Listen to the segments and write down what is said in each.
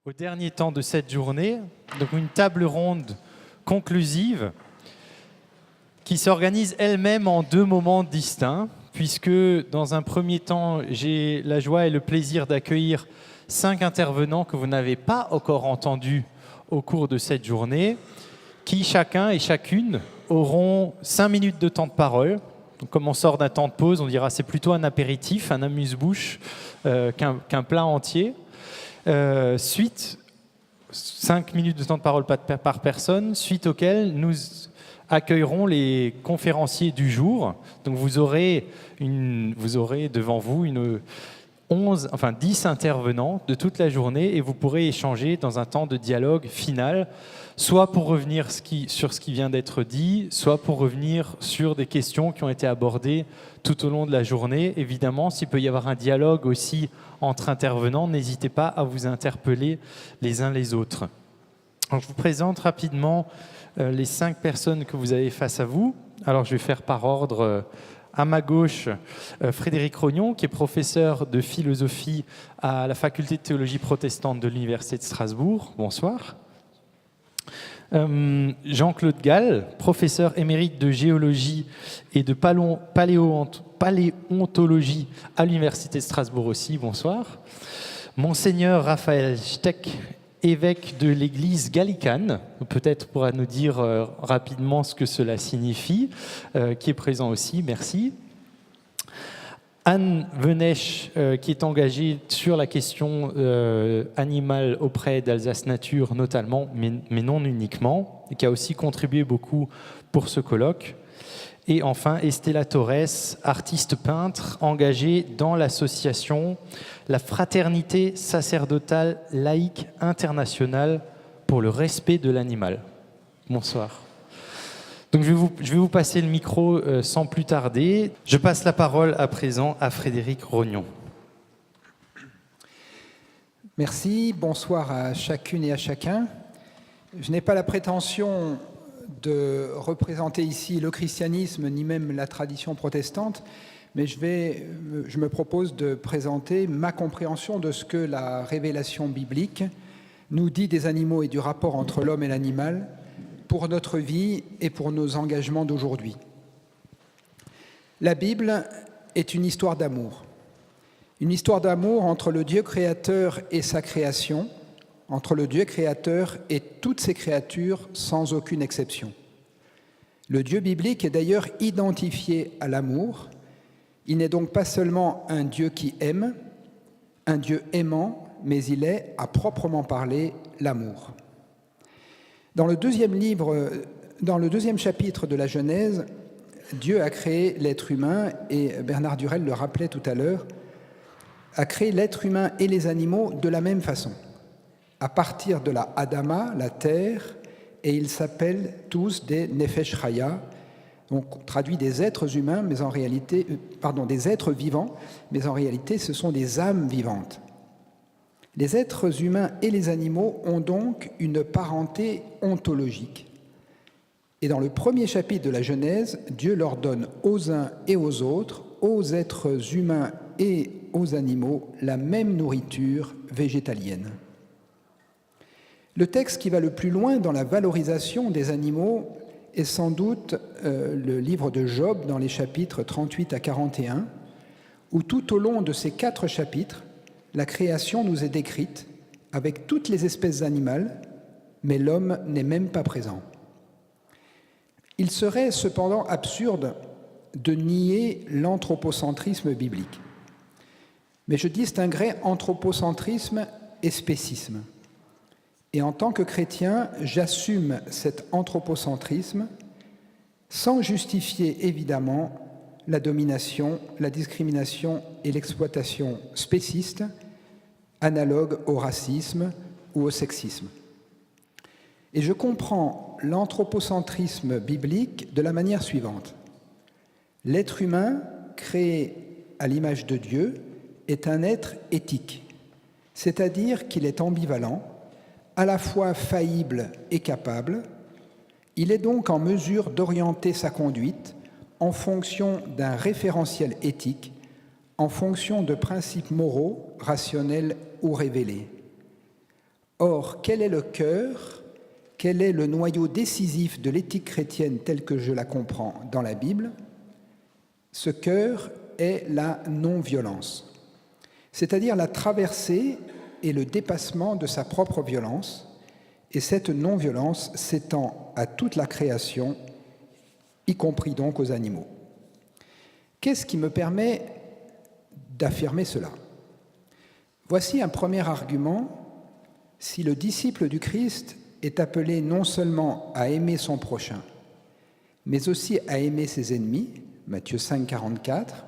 Au dernier temps de cette journée, donc une table ronde conclusive qui s'organise elle-même en deux moments distincts, puisque dans un premier temps, j'ai la joie et le plaisir d'accueillir 5 intervenants que vous n'avez pas encore entendus au cours de cette journée, qui chacun et chacune auront 5 minutes de temps de parole. Donc, comme on sort d'un temps de pause, on dira c'est plutôt un apéritif, un amuse-bouche qu'un plat entier. Suite, 5 minutes de temps de parole par personne, suite auquel nous accueillerons les conférenciers du jour. Donc vous aurez devant vous 10 intervenants de toute la journée et vous pourrez échanger dans un temps de dialogue final, soit pour revenir sur ce qui vient d'être dit, soit pour revenir sur des questions qui ont été abordées tout au long de la journée. Évidemment, s'il peut y avoir un dialogue aussi entre intervenants, n'hésitez pas à vous interpeller les uns les autres. Alors, je vous présente rapidement les 5 personnes que vous avez face à vous. Alors, je vais faire par ordre. À ma gauche, Frédéric Rognon, qui est professeur de philosophie à la faculté de théologie protestante de l'Université de Strasbourg. Bonsoir. Jean-Claude Gall, professeur émérite de géologie et de paléontologie à l'Université de Strasbourg aussi. Bonsoir. Monseigneur Raphaël Steck, évêque de l'église gallicane, peut-être pourra nous dire rapidement ce que cela signifie, qui est présent aussi, merci. Anne Venèche, qui est engagée sur la question animale auprès d'Alsace Nature notamment, mais non uniquement, et qui a aussi contribué beaucoup pour ce colloque. Et enfin, Estella Torres, artiste peintre, engagée dans l'association La Fraternité sacerdotale laïque internationale pour le respect de l'animal. Bonsoir. Donc je vais vous passer le micro sans plus tarder. Je passe la parole à présent à Frédéric Rognon. Merci, bonsoir à chacune et à chacun. Je n'ai pas la prétention de représenter ici le christianisme ni même la tradition protestante, mais je me propose de présenter ma compréhension de ce que la révélation biblique nous dit des animaux et du rapport entre l'homme et l'animal pour notre vie et pour nos engagements d'aujourd'hui. La Bible est une histoire d'amour entre le Dieu créateur et sa création, entre le Dieu créateur et toutes ses créatures sans aucune exception. Le Dieu biblique est d'ailleurs identifié à l'amour. Il n'est donc pas seulement un Dieu qui aime, un Dieu aimant, mais il est, à proprement parler, l'amour. Dans le deuxième chapitre de la Genèse, Dieu a créé l'être humain, et Bernard Durel le rappelait tout à l'heure, a créé l'être humain et les animaux de la même façon, à partir de la Adama, la terre, et ils s'appellent tous des Nefesh Chaya, donc traduit des êtres humains, mais en réalité, des êtres vivants, mais en réalité, ce sont des âmes vivantes. Les êtres humains et les animaux ont donc une parenté ontologique. Et dans le premier chapitre de la Genèse, Dieu leur donne aux uns et aux autres, aux êtres humains et aux animaux, la même nourriture végétalienne. Le texte qui va le plus loin dans la valorisation des animaux est sans doute le livre de Job dans les chapitres 38 à 41, où tout au long de ces 4 chapitres, la création nous est décrite avec toutes les espèces animales, mais l'homme n'est même pas présent. Il serait cependant absurde de nier l'anthropocentrisme biblique. Mais je distinguerai anthropocentrisme et spécisme. Et en tant que chrétien, j'assume cet anthropocentrisme sans justifier évidemment la domination, la discrimination et l'exploitation spéciste, analogue au racisme ou au sexisme. Et je comprends l'anthropocentrisme biblique de la manière suivante. L'être humain, créé à l'image de Dieu, est un être éthique, c'est-à-dire qu'il est ambivalent, à la fois faillible et capable. Il est donc en mesure d'orienter sa conduite en fonction d'un référentiel éthique, en fonction de principes moraux, rationnels ou révélés. Or, quel est le cœur, quel est le noyau décisif de l'éthique chrétienne telle que je la comprends dans la Bible? Ce cœur est la non-violence, c'est-à-dire la traversée et le dépassement de sa propre violence, et cette non-violence s'étend à toute la création, y compris donc aux animaux. Qu'est-ce qui me permet d'affirmer cela? Voici un premier argument. Si le disciple du Christ est appelé non seulement à aimer son prochain, mais aussi à aimer ses ennemis, Matthieu 5, 44,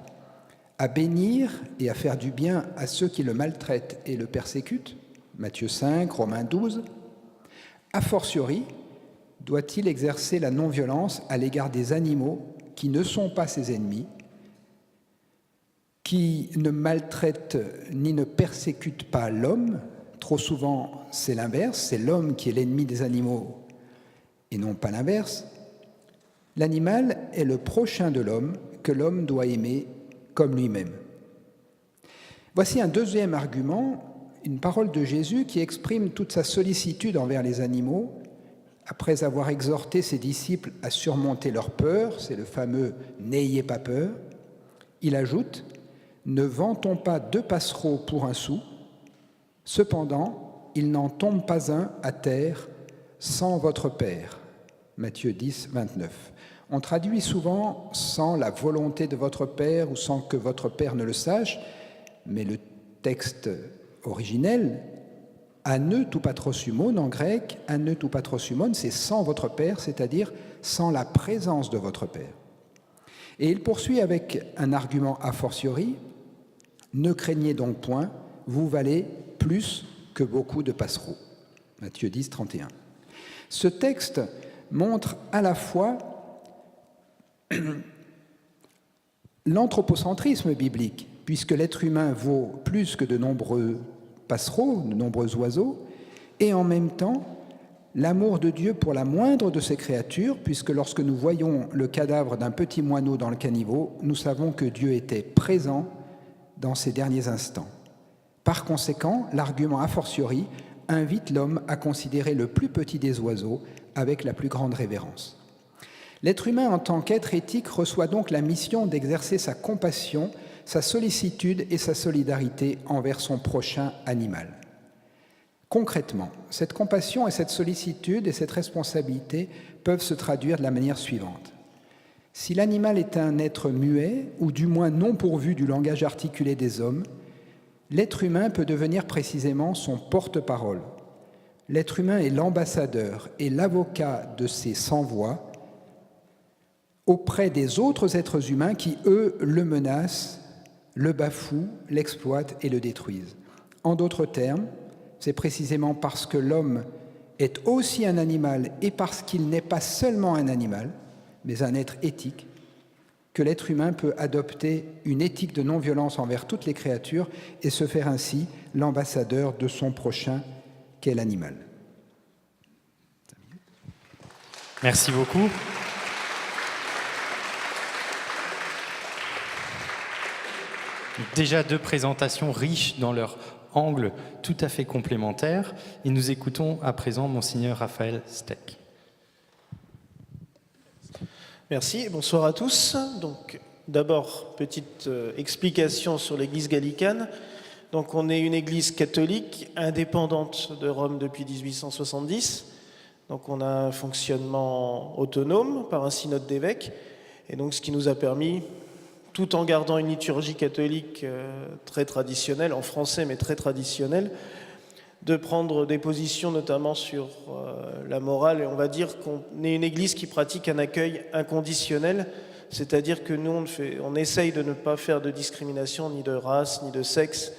à bénir et à faire du bien à ceux qui le maltraitent et le persécutent, Matthieu 5, Romains 12, a fortiori, doit-il exercer la non-violence à l'égard des animaux qui ne sont pas ses ennemis, qui ne maltraitent ni ne persécutent pas l'homme. Trop souvent, c'est l'inverse, c'est l'homme qui est l'ennemi des animaux et non pas l'inverse. L'animal est le prochain de l'homme que l'homme doit aimer comme lui-même. Voici un deuxième argument, une parole de Jésus qui exprime toute sa sollicitude envers les animaux, après avoir exhorté ses disciples à surmonter leur peur, c'est le fameux « n'ayez pas peur », il ajoute « Ne vantons pas 2 passereaux pour un sou, cependant, il n'en tombe pas un à terre sans votre Père. » Matthieu 10, 29. On traduit souvent « sans la volonté de votre Père » ou « sans que votre Père ne le sache », mais le texte originel, « ane tou patrosumon » en grec, « ane tou patrosumon », c'est « sans votre Père », c'est-à-dire « sans la présence de votre Père ». Et il poursuit avec un argument a fortiori, « Ne craignez donc point, vous valez plus que beaucoup de passereaux. » Matthieu 10, 31. Ce texte montre à la fois l'anthropocentrisme biblique, puisque l'être humain vaut plus que de nombreux passereaux, de nombreux oiseaux, et en même temps l'amour de Dieu pour la moindre de ses créatures, puisque lorsque nous voyons le cadavre d'un petit moineau dans le caniveau, nous savons que Dieu était présent dans ces derniers instants. Par conséquent, l'argument a fortiori invite l'homme à considérer le plus petit des oiseaux avec la plus grande révérence. L'être humain en tant qu'être éthique reçoit donc la mission d'exercer sa compassion, sa sollicitude et sa solidarité envers son prochain animal. Concrètement, cette compassion et cette sollicitude et cette responsabilité peuvent se traduire de la manière suivante. Si l'animal est un être muet, ou du moins non pourvu du langage articulé des hommes, l'être humain peut devenir précisément son porte-parole. L'être humain est l'ambassadeur et l'avocat de ses sans-voix auprès des autres êtres humains qui, eux, le menacent, le bafouent, l'exploitent et le détruisent. En d'autres termes, c'est précisément parce que l'homme est aussi un animal et parce qu'il n'est pas seulement un animal, mais un être éthique, que l'être humain peut adopter une éthique de non-violence envers toutes les créatures et se faire ainsi l'ambassadeur de son prochain, qu'est l'animal. Merci beaucoup. Déjà 2 présentations riches dans leur angle tout à fait complémentaires. Et nous écoutons à présent Monseigneur Raphaël Steck. Merci, bonsoir à tous. Donc, d'abord, petite explication sur l'Église gallicane. Donc, on est une Église catholique indépendante de Rome depuis 1870. Donc, on a un fonctionnement autonome par un synode d'évêques. Et donc, ce qui nous a permis, tout en gardant une liturgie catholique très traditionnelle, en français mais très traditionnelle, de prendre des positions notamment sur la morale. Et on va dire qu'on est une église qui pratique un accueil inconditionnel, c'est-à-dire que nous, on essaye de ne pas faire de discrimination ni de race, ni de sexe,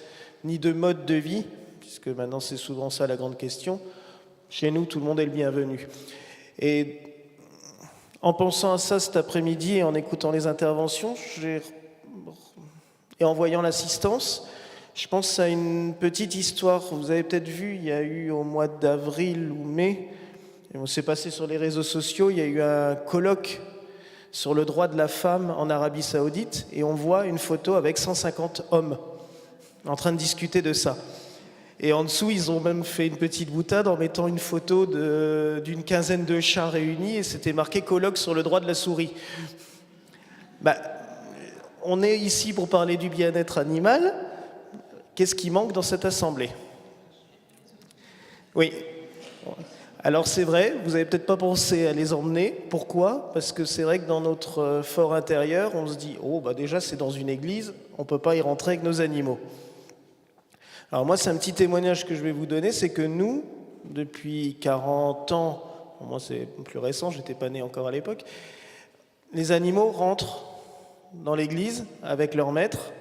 ni de mode de vie, puisque maintenant c'est souvent ça la grande question. Chez nous, tout le monde est le bienvenu. Et en pensant à ça cet après-midi et en écoutant les interventions et en voyant l'assistance, je pense à une petite histoire. Vous avez peut-être vu, il y a eu au mois d'avril ou mai, et on s'est passé sur les réseaux sociaux, il y a eu un colloque sur le droit de la femme en Arabie Saoudite, et on voit une photo avec 150 hommes en train de discuter de ça. Et en dessous, ils ont même fait une petite boutade en mettant une photo d'une quinzaine de chats réunis et c'était marqué colloque sur le droit de la souris. Bah, on est ici pour parler du bien-être animal. Qu'est-ce qui manque dans cette assemblée? Oui. Alors c'est vrai, vous n'avez peut-être pas pensé à les emmener. Pourquoi? Parce que c'est vrai que dans notre fort intérieur, on se dit « Oh, bah déjà c'est dans une église, on ne peut pas y rentrer avec nos animaux ». Alors moi, c'est un petit témoignage que je vais vous donner, c'est que nous, depuis 40 ans, moi c'est plus récent, j'étais pas né encore à l'époque, les animaux rentrent dans l'église avec leur maître,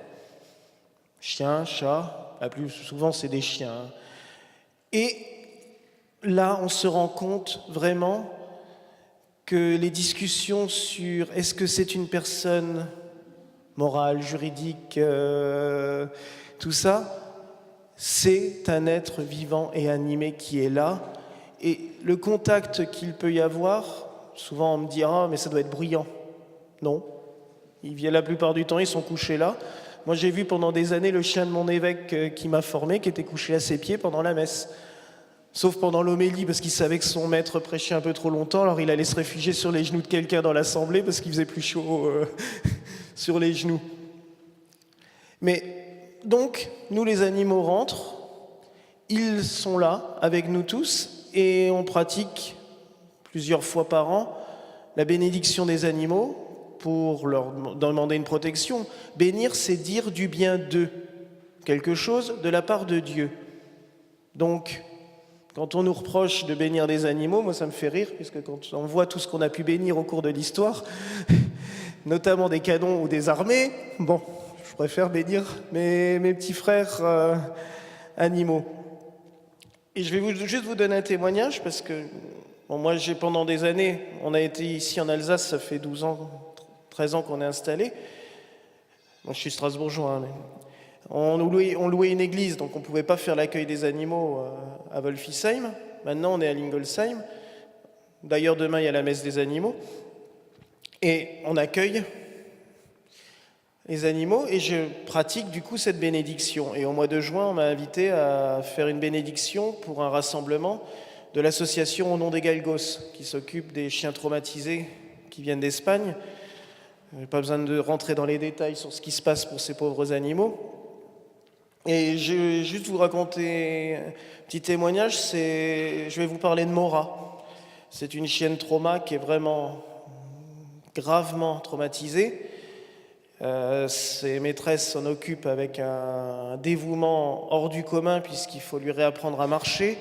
chien, chat, la plus souvent c'est des chiens. Et là, on se rend compte vraiment que les discussions sur est-ce que c'est une personne morale, juridique, tout ça, c'est un être vivant et animé qui est là. Et le contact qu'il peut y avoir, souvent on me dit « Ah, mais ça doit être bruyant ». Non. Ils viennent la plupart du temps, ils sont couchés là. Moi, j'ai vu pendant des années le chien de mon évêque qui m'a formé, qui était couché à ses pieds pendant la messe. Sauf pendant l'homélie, parce qu'il savait que son maître prêchait un peu trop longtemps, alors il allait se réfugier sur les genoux de quelqu'un dans l'assemblée, parce qu'il faisait plus chaud sur les genoux. Mais donc, nous les animaux rentrent, ils sont là avec nous tous, et on pratique plusieurs fois par an la bénédiction des animaux pour leur demander une protection. Bénir, c'est dire du bien d'eux, quelque chose de la part de Dieu. Donc, quand on nous reproche de bénir des animaux, moi ça me fait rire, puisque quand on voit tout ce qu'on a pu bénir au cours de l'histoire, notamment des canons ou des armées, bon, je préfère bénir mes petits frères animaux. Et je vais juste vous donner un témoignage, parce que bon, moi pendant des années, on a été ici en Alsace, ça fait 12 ans, 13 ans qu'on est installé. Moi je suis strasbourgeois, mais on louait une église, donc on ne pouvait pas faire l'accueil des animaux à Wolfisheim. Maintenant, on est à Lingolsheim. D'ailleurs, demain, il y a la messe des animaux. Et on accueille les animaux et je pratique du coup cette bénédiction. Et au mois de juin, on m'a invité à faire une bénédiction pour un rassemblement de l'association Au nom des Galgos, qui s'occupe des chiens traumatisés qui viennent d'Espagne. Je n'ai pas besoin de rentrer dans les détails sur ce qui se passe pour ces pauvres animaux. Et je vais juste vous raconter un petit témoignage, je vais vous parler de Mora. C'est une chienne trauma qui est vraiment gravement traumatisée. Ses maîtresses s'en occupent avec un dévouement hors du commun puisqu'il faut lui réapprendre à marcher.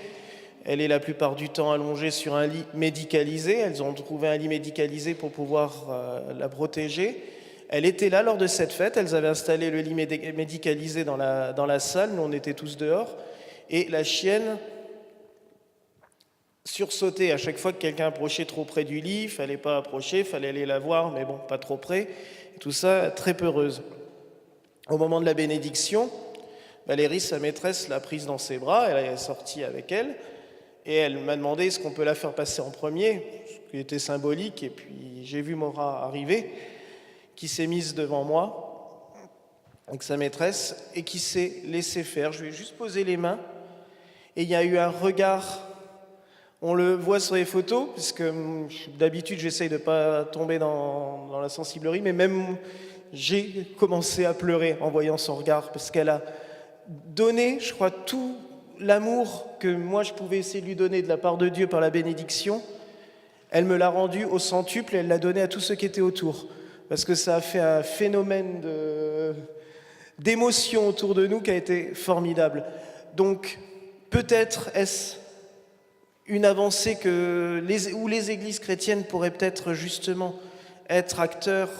Elle est la plupart du temps allongée sur un lit médicalisé. Elles ont trouvé un lit médicalisé pour pouvoir la protéger. Elle était là lors de cette fête, elles avaient installé le lit médicalisé dans la salle, nous on était tous dehors, et la chienne sursautait à chaque fois que quelqu'un approchait trop près du lit, il ne fallait pas approcher, il fallait aller la voir, mais bon, pas trop près, et tout ça très peureuse. Au moment de la bénédiction, Valérie, sa maîtresse, l'a prise dans ses bras, elle est sortie avec elle, et elle m'a demandé est-ce qu'on peut la faire passer en premier, ce qui était symbolique, et puis j'ai vu Mora arriver, qui s'est mise devant moi avec sa maîtresse et qui s'est laissé faire. Je lui ai juste posé les mains et il y a eu un regard. On le voit sur les photos, puisque d'habitude j'essaye de ne pas tomber dans la sensiblerie, mais même j'ai commencé à pleurer en voyant son regard, parce qu'elle a donné, je crois, tout l'amour que moi je pouvais essayer de lui donner de la part de Dieu par la bénédiction. Elle me l'a rendu au centuple et elle l'a donné à tous ceux qui étaient autour. Parce que ça a fait un phénomène d'émotion autour de nous qui a été formidable. Donc, peut-être est-ce une avancée où les églises chrétiennes pourraient peut-être justement être acteurs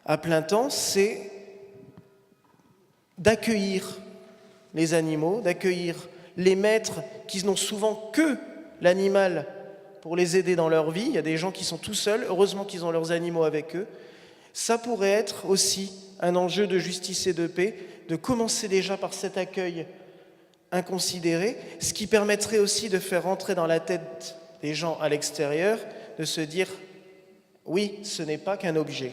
à plein temps, c'est d'accueillir les animaux, d'accueillir les maîtres qui n'ont souvent que l'animal pour les aider dans leur vie. Il y a des gens qui sont tout seuls, heureusement qu'ils ont leurs animaux avec eux. Ça pourrait être aussi un enjeu de justice et de paix, de commencer déjà par cet accueil inconsidéré, ce qui permettrait aussi de faire rentrer dans la tête des gens à l'extérieur, de se dire « oui, ce n'est pas qu'un objet ».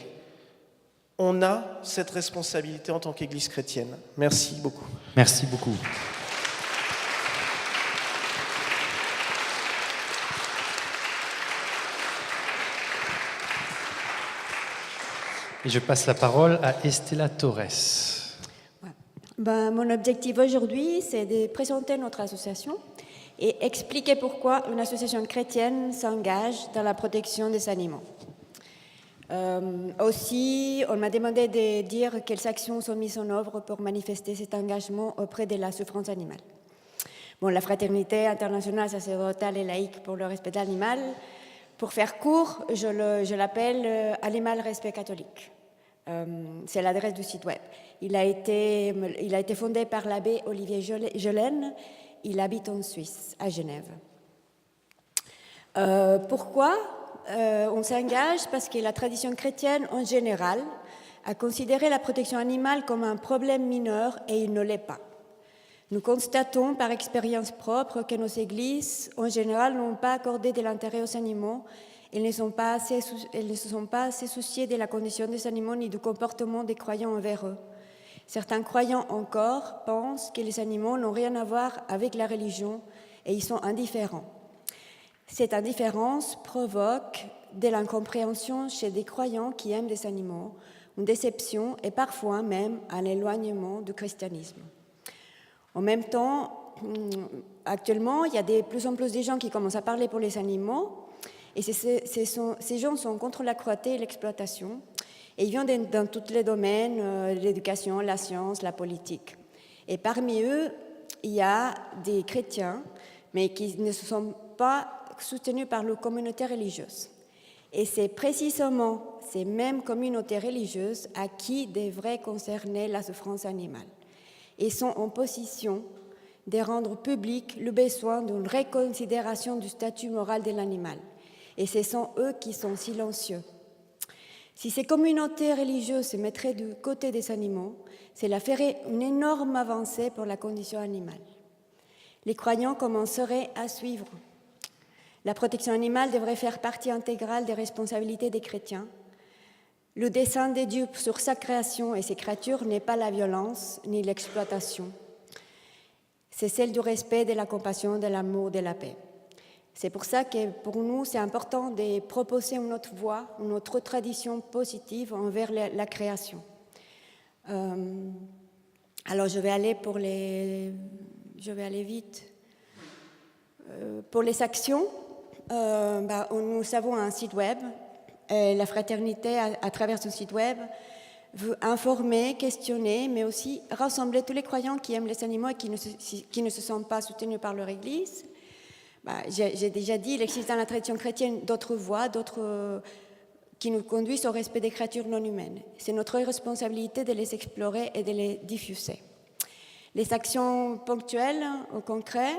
On a cette responsabilité en tant qu'Église chrétienne. Merci beaucoup. Merci beaucoup. Et je passe la parole à Estela Torres. Mon objectif aujourd'hui, c'est de présenter notre association et expliquer pourquoi une association chrétienne s'engage dans la protection des animaux. Aussi, on m'a demandé de dire quelles actions sont mises en œuvre pour manifester cet engagement auprès de la souffrance animale. La Fraternité internationale sacerdotale et laïque pour le respect de l'animal, pour faire court, je l'appelle Animal Respect Catholique. C'est l'adresse du site web. Il a été fondé par l'abbé Olivier Jolaine. Il habite en Suisse, à Genève. Pourquoi on s'engage? Parce que la tradition chrétienne, en général, a considéré la protection animale comme un problème mineur et il ne l'est pas. Nous constatons par expérience propre que nos églises, en général, n'ont pas accordé de l'intérêt aux animaux. Elles ne se sont pas assez souciées de la condition des animaux ni du comportement des croyants envers eux. Certains croyants encore pensent que les animaux n'ont rien à voir avec la religion et ils sont indifférents. Cette indifférence provoque de l'incompréhension chez des croyants qui aiment des animaux, une déception et parfois même un éloignement du christianisme. En même temps, actuellement, il y a de plus en plus de gens qui commencent à parler pour les animaux. Et ces gens sont contre la cruauté et l'exploitation. Et ils viennent dans tous les domaines, l'éducation, la science, la politique. Et parmi eux, il y a des chrétiens, mais qui ne sont pas soutenus par les communautés religieuses. Et c'est précisément ces mêmes communautés religieuses à qui devrait concerner la souffrance animale. Ils sont en position de rendre public le besoin d'une reconsidération du statut moral de l'animal. Et ce sont eux qui sont silencieux. Si ces communautés religieuses se mettraient du côté des animaux, cela ferait une énorme avancée pour la condition animale. Les croyants commenceraient à suivre. La protection animale devrait faire partie intégrale des responsabilités des chrétiens. Le dessein de Dieu sur sa création et ses créatures n'est pas la violence ni l'exploitation. C'est celle du respect, de la compassion, de l'amour, de la paix. C'est pour ça que pour nous, c'est important de proposer une autre voie, une autre tradition positive envers la création. Alors, je vais aller vite. Pour les actions, nous avons un site web. La Fraternité, à travers son site web, veut informer, questionner, mais aussi rassembler tous les croyants qui aiment les animaux et qui ne se sentent pas soutenus par leur Église. J'ai déjà dit, il existe dans la tradition chrétienne d'autres voies, qui nous conduisent au respect des créatures non humaines. C'est notre responsabilité de les explorer et de les diffuser. Les actions ponctuelles, au concret,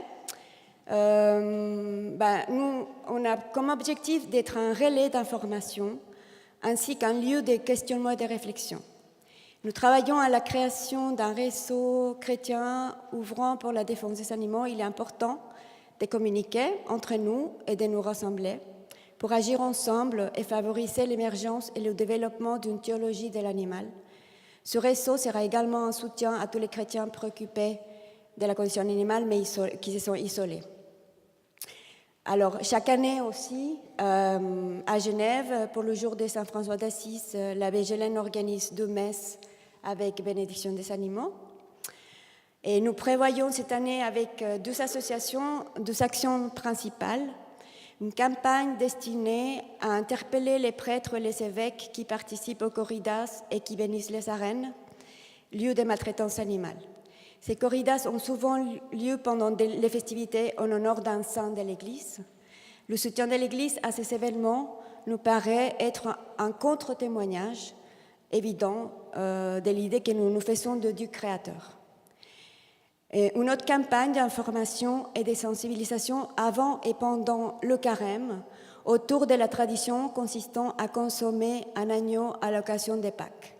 nous, on a comme objectif d'être un relais d'information ainsi qu'un lieu de questionnement et de réflexion. Nous travaillons à la création d'un réseau chrétien ouvrant pour la défense des animaux. Il est important de communiquer entre nous et de nous rassembler pour agir ensemble et favoriser l'émergence et le développement d'une théologie de l'animal. Ce réseau sera également un soutien à tous les chrétiens préoccupés de la condition animale mais qui se sont isolés. Alors, chaque année aussi, à Genève, pour le jour de Saint François d'Assise, l'abbé Jolaine organise 2 messes avec bénédiction des animaux. Et nous prévoyons cette année avec 2 associations, 2 actions principales, une campagne destinée à interpeller les prêtres et les évêques qui participent aux corridas et qui bénissent les arènes, lieu de maltraitance animale. Ces corridas ont souvent lieu pendant les festivités en l'honneur d'un saint de l'Église. Le soutien de l'Église à ces événements nous paraît être un contre-témoignage évident de l'idée que nous nous faisons de Dieu créateur. Et une autre campagne d'information et de sensibilisation avant et pendant le carême autour de la tradition consistant à consommer un agneau à l'occasion des Pâques.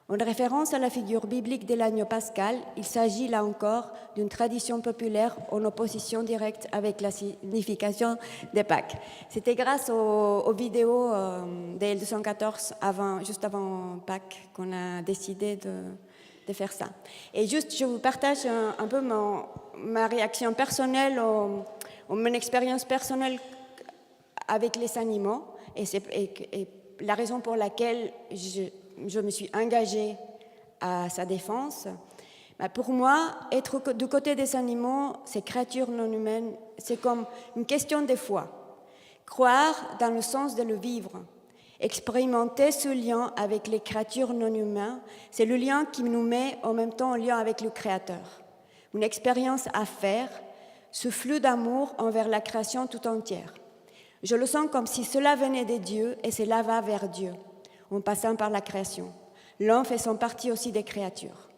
En référence à la figure biblique de l'agneau pascal, il s'agit là encore d'une tradition populaire en opposition directe avec la signification des Pâques. C'était grâce aux vidéos de L214, juste avant Pâques, qu'on a décidé de faire ça. Et juste, je vous partage un peu ma réaction personnelle, mon expérience personnelle avec les animaux et la raison pour laquelle je me suis engagée à sa défense. Pour moi, être du côté des animaux, ces créatures non humaines, c'est comme une question de foi. Croire dans le sens de le vivre. Expérimenter ce lien avec les créatures non humaines, c'est le lien qui nous met en même temps en lien avec le Créateur. Une expérience à faire, ce flux d'amour envers la création tout entière. Je le sens comme si cela venait de Dieu et cela va vers Dieu, en passant par la création. L'homme fait son partie aussi des créatures.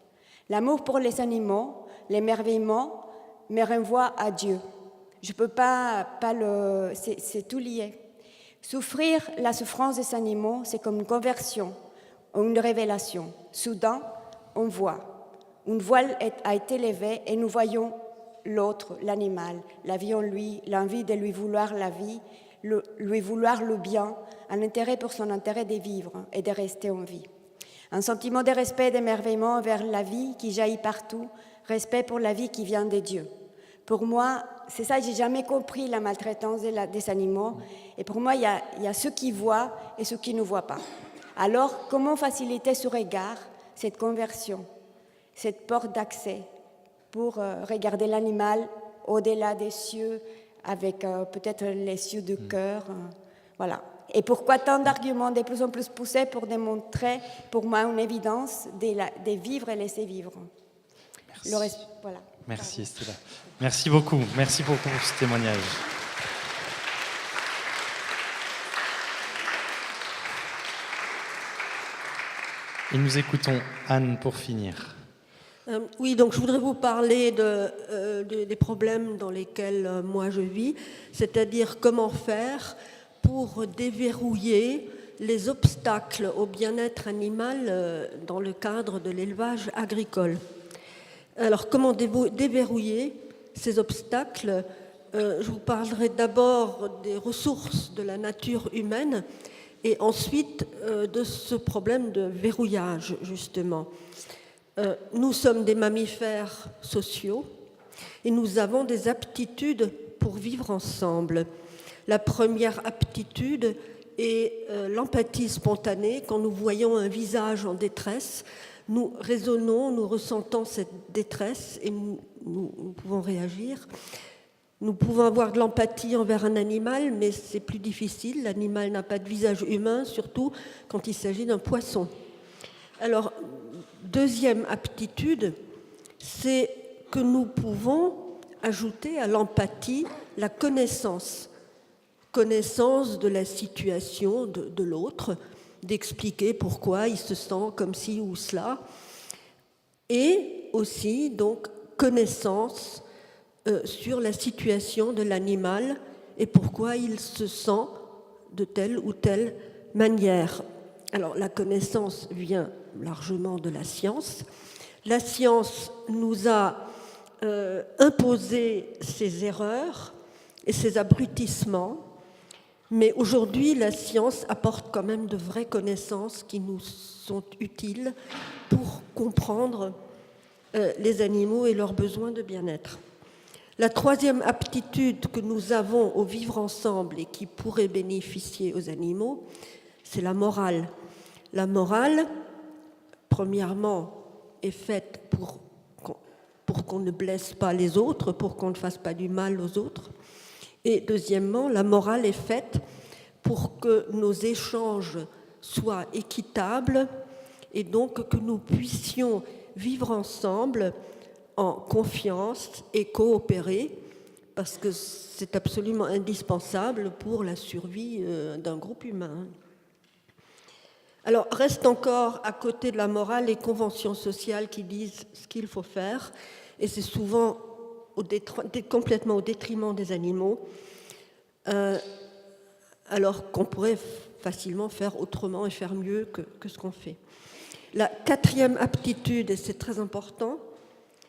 L'amour pour les animaux, l'émerveillement, me renvoie à Dieu. Je ne peux pas c'est tout lié. Souffrir la souffrance des animaux, c'est comme une conversion ou une révélation. Soudain, on voit. Une voile a été levée et nous voyons l'autre, l'animal, la vie en lui, l'envie de lui vouloir la vie, lui vouloir le bien, un intérêt pour son intérêt de vivre et de rester en vie. Un sentiment de respect et d'émerveillement envers la vie qui jaillit partout, respect pour la vie qui vient de Dieu. Pour moi, c'est ça, j'ai jamais compris la maltraitance des animaux. Et pour moi, il y a ceux qui voient et ceux qui ne voient pas. Alors, comment faciliter ce regard, cette conversion, cette porte d'accès pour regarder l'animal au-delà des cieux, avec peut-être les cieux du cœur. Voilà. Et pourquoi tant d'arguments de plus en plus poussés pour démontrer, pour moi, une évidence de vivre et laisser vivre. Merci. Voilà. Merci Estella. Merci beaucoup pour ce témoignage. Et nous écoutons Anne pour finir. Oui, donc je voudrais vous parler des problèmes dans lesquels moi je vis, c'est-à-dire comment faire pour déverrouiller les obstacles au bien-être animal dans le cadre de l'élevage agricole. Alors, comment déverrouiller ces obstacles ? Je vous parlerai d'abord des ressources de la nature humaine et ensuite de ce problème de verrouillage, justement. Nous sommes des mammifères sociaux et nous avons des aptitudes pour vivre ensemble. La première aptitude est l'empathie spontanée. Quand nous voyons un visage en détresse, nous raisonnons, nous ressentons cette détresse et nous pouvons réagir. Nous pouvons avoir de l'empathie envers un animal, mais c'est plus difficile. L'animal n'a pas de visage humain, surtout quand il s'agit d'un poisson. Alors, deuxième aptitude, c'est que nous pouvons ajouter à l'empathie la connaissance de la situation de l'autre, d'expliquer pourquoi il se sent comme ci ou cela, et aussi donc connaissance sur la situation de l'animal et pourquoi il se sent de telle ou telle manière. Alors la connaissance vient largement de la science. La science nous a imposé ses erreurs et ses abrutissements. Mais aujourd'hui, la science apporte quand même de vraies connaissances qui nous sont utiles pour comprendre les animaux et leurs besoins de bien-être. La troisième aptitude que nous avons au vivre ensemble et qui pourrait bénéficier aux animaux, c'est la morale. La morale, premièrement, est faite pour qu'on ne blesse pas les autres, pour qu'on ne fasse pas du mal aux autres. Et deuxièmement, la morale est faite pour que nos échanges soient équitables et donc que nous puissions vivre ensemble en confiance et coopérer, parce que c'est absolument indispensable pour la survie d'un groupe humain. Alors, reste encore à côté de la morale les conventions sociales qui disent ce qu'il faut faire, et c'est souvent complètement au détriment des animaux, alors qu'on pourrait facilement faire autrement et faire mieux que ce qu'on fait. La quatrième aptitude, et c'est très important,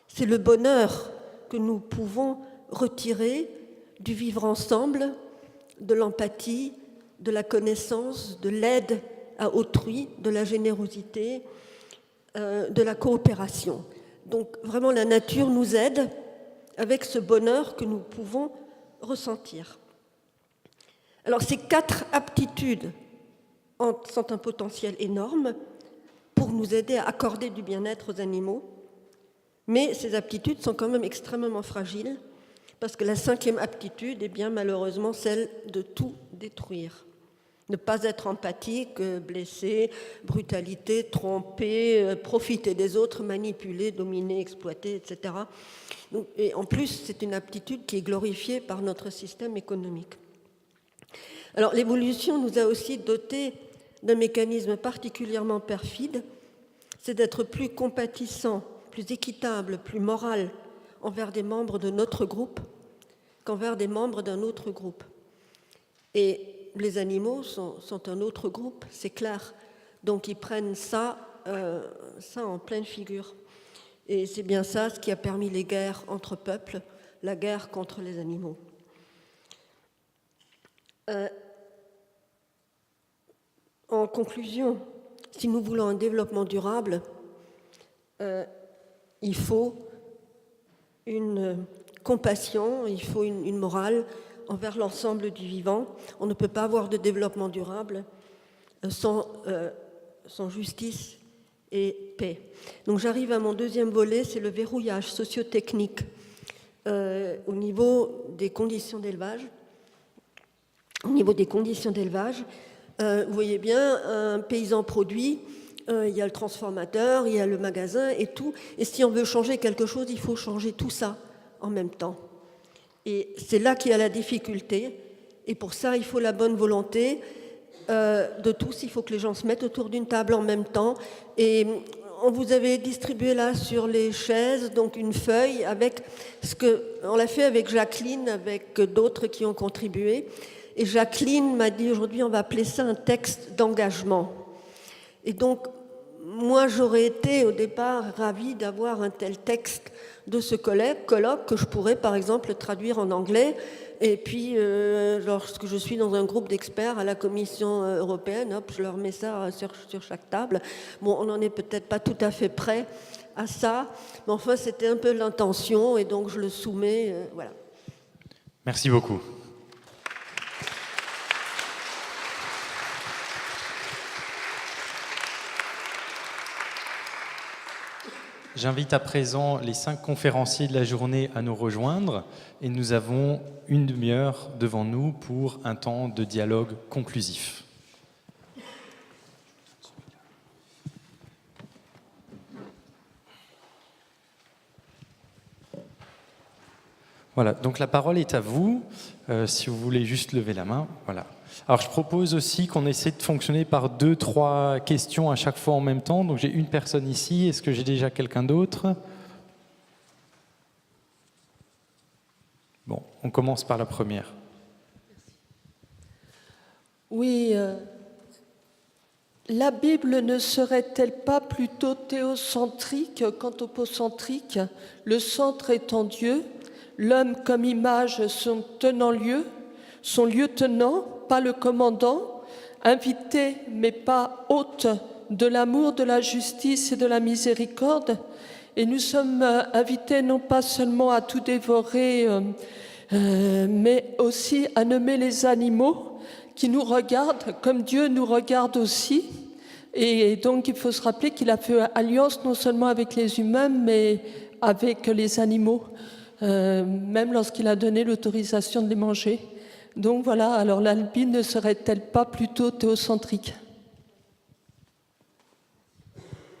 c'est le bonheur que nous pouvons retirer du vivre ensemble, de l'empathie, de la connaissance, de l'aide à autrui, de la générosité, de la coopération. Donc vraiment la nature nous aide avec ce bonheur que nous pouvons ressentir. Alors ces 4 aptitudes sont un potentiel énorme pour nous aider à accorder du bien-être aux animaux, mais ces aptitudes sont quand même extrêmement fragiles, parce que la 5e aptitude est bien malheureusement celle de tout détruire. Ne pas être empathique, blesser, brutalité, tromper, profiter des autres, manipuler, dominer, exploiter, etc. Et en plus, c'est une aptitude qui est glorifiée par notre système économique. Alors, l'évolution nous a aussi dotés d'un mécanisme particulièrement perfide, c'est d'être plus compatissant, plus équitable, plus moral envers des membres de notre groupe qu'envers des membres d'un autre groupe. Et les animaux sont un autre groupe, c'est clair. Donc ils prennent ça en pleine figure. Et c'est bien ça ce qui a permis les guerres entre peuples, la guerre contre les animaux. En conclusion, si nous voulons un développement durable, il faut une compassion, il faut une morale envers l'ensemble du vivant. On ne peut pas avoir de développement durable sans justice et paix. Donc j'arrive à mon deuxième volet, c'est le verrouillage socio-technique au niveau des conditions d'élevage. Vous voyez bien, un paysan produit, il y a le transformateur, il y a le magasin et tout. Et si on veut changer quelque chose, il faut changer tout ça en même temps. Et c'est là qu'il y a la difficulté. Et pour ça, il faut la bonne volonté de tous. Il faut que les gens se mettent autour d'une table en même temps. Et on vous avait distribué là sur les chaises donc une feuille avec on l'a fait avec Jacqueline, avec d'autres qui ont contribué. Et Jacqueline m'a dit aujourd'hui, on va appeler ça un texte d'engagement. Et donc, moi, j'aurais été au départ ravie d'avoir un tel texte de ce colloque que je pourrais, par exemple, traduire en anglais. Et puis, lorsque je suis dans un groupe d'experts à la Commission européenne, hop, je leur mets ça sur chaque table. Bon, on n'en est peut-être pas tout à fait prêt à ça, mais enfin, c'était un peu l'intention, et donc je le soumets, voilà. Merci beaucoup. J'invite à présent les 5 conférenciers de la journée à nous rejoindre et nous avons une demi-heure devant nous pour un temps de dialogue conclusif. Voilà, donc la parole est à vous, si vous voulez juste lever la main. Voilà. Alors je propose aussi qu'on essaie de fonctionner par 2-3 questions à chaque fois en même temps. Donc j'ai une personne ici, est-ce que j'ai déjà quelqu'un d'autre? Bon, on commence par la première. Oui, la Bible ne serait-elle pas plutôt théocentrique qu'anthropocentrique, le centre étant Dieu, l'homme comme image son tenant-lieu, son lieutenant, pas le commandant, invité mais pas hôte de l'amour, de la justice et de la miséricorde. Et nous sommes invités non pas seulement à tout dévorer, mais aussi à nommer les animaux qui nous regardent comme Dieu nous regarde aussi. Et donc il faut se rappeler qu'il a fait alliance non seulement avec les humains, mais avec les animaux, même lorsqu'il a donné l'autorisation de les manger. Donc voilà, alors la Bible ne serait-elle pas plutôt théocentrique?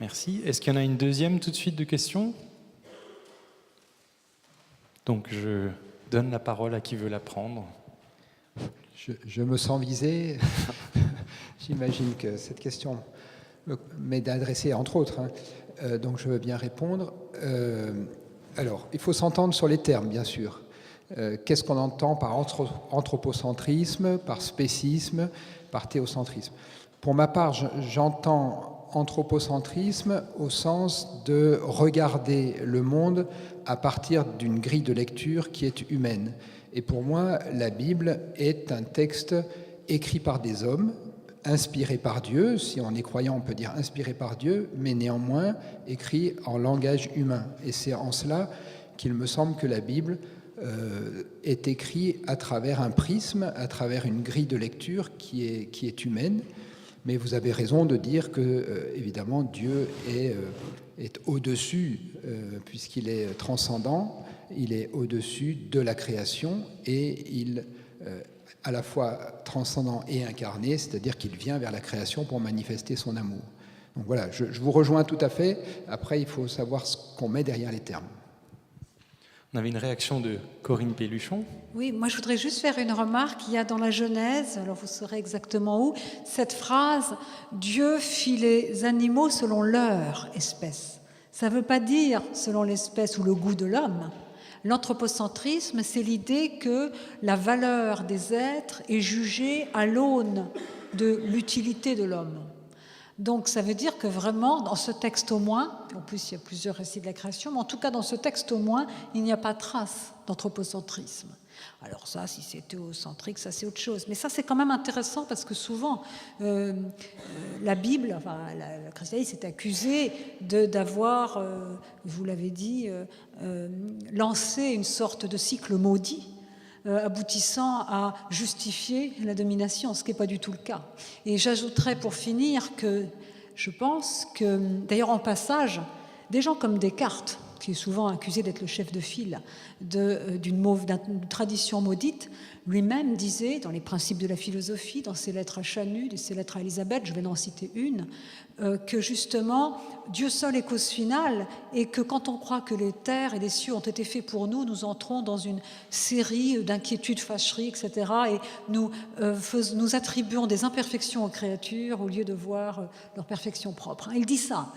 Merci. Est-ce qu'il y en a une deuxième tout de suite de questions? Donc je donne la parole à qui veut la prendre. Je me sens visé. J'imagine que cette question m'est adressée entre autres, donc je veux bien répondre. Alors, il faut s'entendre sur les termes, bien sûr. Qu'est-ce qu'on entend par anthropocentrisme, par spécisme, par théocentrisme? Pour ma part, j'entends anthropocentrisme au sens de regarder le monde à partir d'une grille de lecture qui est humaine. Et pour moi, la Bible est un texte écrit par des hommes, inspiré par Dieu, si on est croyant on peut dire inspiré par Dieu, mais néanmoins écrit en langage humain. Et c'est en cela qu'il me semble que la Bible est écrite à travers un prisme, à travers une grille de lecture qui est humaine. Mais vous avez raison de dire que, évidemment, Dieu est au-dessus, puisqu'il est transcendant, il est au-dessus de la création, et il à la fois transcendant et incarné, c'est-à-dire qu'il vient vers la création pour manifester son amour. Donc voilà, je vous rejoins tout à fait. Après, il faut savoir ce qu'on met derrière les termes. On avait une réaction de Corinne Pelluchon. Oui, moi je voudrais juste faire une remarque. Il y a dans la Genèse, alors vous saurez exactement où, cette phrase « Dieu fit les animaux selon leur espèce ». Ça ne veut pas dire selon l'espèce ou le goût de l'homme. L'anthropocentrisme, c'est l'idée que la valeur des êtres est jugée à l'aune de l'utilité de l'homme. Donc ça veut dire que vraiment, dans ce texte au moins, en plus il y a plusieurs récits de la création, mais en tout cas dans ce texte au moins, il n'y a pas trace d'anthropocentrisme. Alors ça, si c'est théocentrique, ça c'est autre chose. Mais ça c'est quand même intéressant parce que souvent, la Bible, enfin le christianisme est accusé d'avoir, vous l'avez dit, lancé une sorte de cycle maudit aboutissant à justifier la domination, ce qui n'est pas du tout le cas. Et j'ajouterais pour finir que je pense que, d'ailleurs en passage, des gens comme Descartes, qui est souvent accusé d'être le chef de file d'une tradition maudite, lui-même disait, dans les principes de la philosophie, dans ses lettres à Chanute et ses lettres à Élisabeth, je vais en citer une, que justement, Dieu seul est cause finale, et que quand on croit que les terres et les cieux ont été faits pour nous, nous entrons dans une série d'inquiétudes, fâcheries, etc., et nous attribuons des imperfections aux créatures au lieu de voir leur perfection propre. Il dit ça,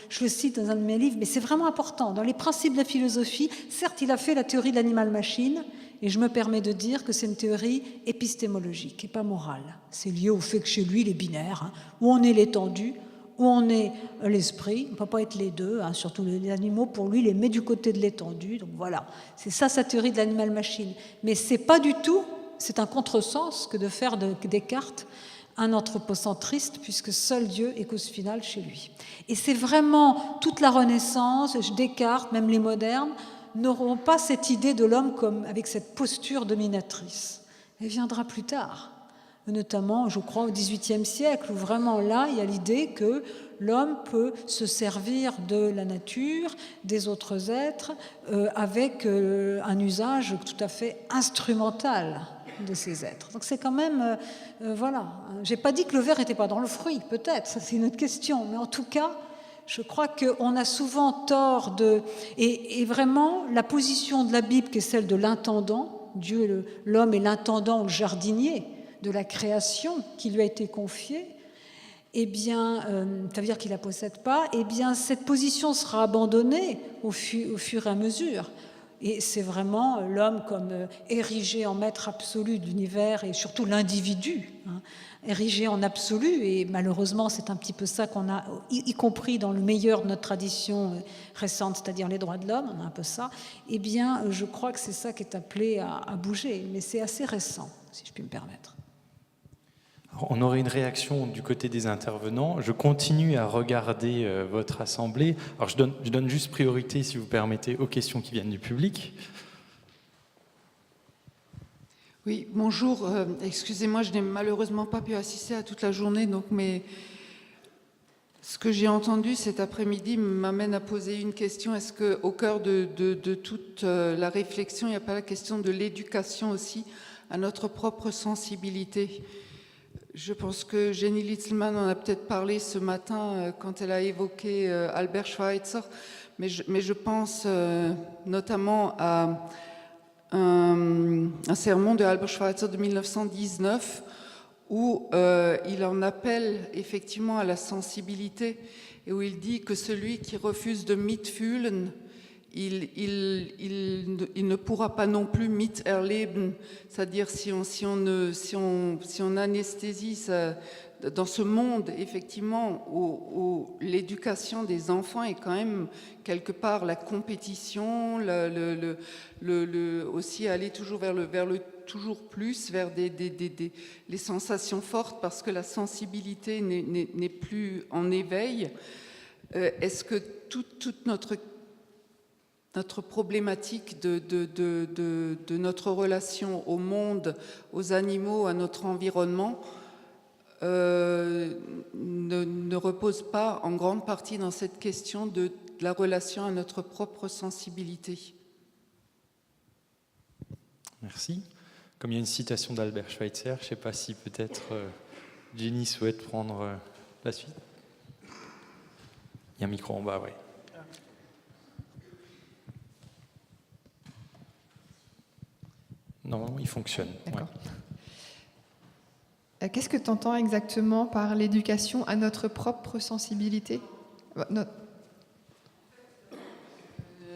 je le cite dans un de mes livres, mais c'est vraiment important. Dans les principes de la philosophie, certes, il a fait la théorie de l'animal-machine, et je me permets de dire que c'est une théorie épistémologique et pas morale. C'est lié au fait que chez lui, il est binaire, où on est l'étendue, où on est l'esprit. On ne peut pas être les deux, surtout les animaux, pour lui, il les met du côté de l'étendue. Donc voilà, c'est ça sa théorie de l'animal-machine. Mais c'est pas du tout, c'est un contresens que de faire de Descartes un anthropocentriste, puisque seul Dieu est cause finale chez lui. Et c'est vraiment toute la Renaissance, Descartes, même les modernes, n'auront pas cette idée de l'homme comme avec cette posture dominatrice. Elle viendra plus tard, notamment, je crois, au XVIIIe siècle, où vraiment là, il y a l'idée que l'homme peut se servir de la nature, des autres êtres, avec un usage tout à fait instrumental de ces êtres. Donc c'est quand même, voilà. J'ai pas dit que le ver n'était pas dans le fruit, peut-être, ça c'est une autre question, mais en tout cas, je crois qu'on a souvent tort et vraiment, la position de la Bible, qui est celle de l'intendant, Dieu, l'homme est l'intendant ou le jardinier de la création qui lui a été confiée, eh bien, ça veut dire qu'il ne la possède pas, eh bien, cette position sera abandonnée au fur et à mesure. Et c'est vraiment l'homme comme érigé en maître absolu de l'univers et surtout l'individu, érigé en absolu, et malheureusement c'est un petit peu ça qu'on a, y compris dans le meilleur de notre tradition récente, c'est-à-dire les droits de l'homme, on a un peu ça, eh bien je crois que c'est ça qui est appelé à bouger, mais c'est assez récent, si je puis me permettre. Alors, on aurait une réaction du côté des intervenants. Je continue à regarder votre assemblée. Alors je donne juste priorité, si vous permettez, aux questions qui viennent du public. Oui, bonjour. Excusez-moi, je n'ai malheureusement pas pu assister à toute la journée, mais ce que j'ai entendu cet après-midi m'amène à poser une question. Est-ce qu'au cœur de toute la réflexion, il n'y a pas la question de l'éducation aussi à notre propre sensibilité ? Je pense que Jenny Litzelmann en a peut-être parlé ce matin quand elle a évoqué Albert Schweitzer, mais je pense notamment à un sermon de Albert Schweitzer de 1919 où il en appelle effectivement à la sensibilité et où il dit que celui qui refuse de mitfühlen, il ne pourra pas non plus miterleben, c'est-à-dire si on anesthésie ça, dans ce monde effectivement où l'éducation des enfants est quand même quelque part la compétition, aussi aller toujours vers le toujours plus, vers les sensations fortes parce que la sensibilité n'est plus en éveil. Est-ce que toute notre problématique de notre relation au monde, aux animaux, à notre environnement ne repose pas en grande partie dans cette question de la relation à notre propre sensibilité. Merci. Comme il y a une citation d'Albert Schweitzer, je ne sais pas si peut-être Jenny souhaite prendre la suite. Il y a un micro en bas, oui. Non, il fonctionne. D'accord. Ouais. Qu'est-ce que tu entends exactement par l'éducation à notre propre sensibilité ?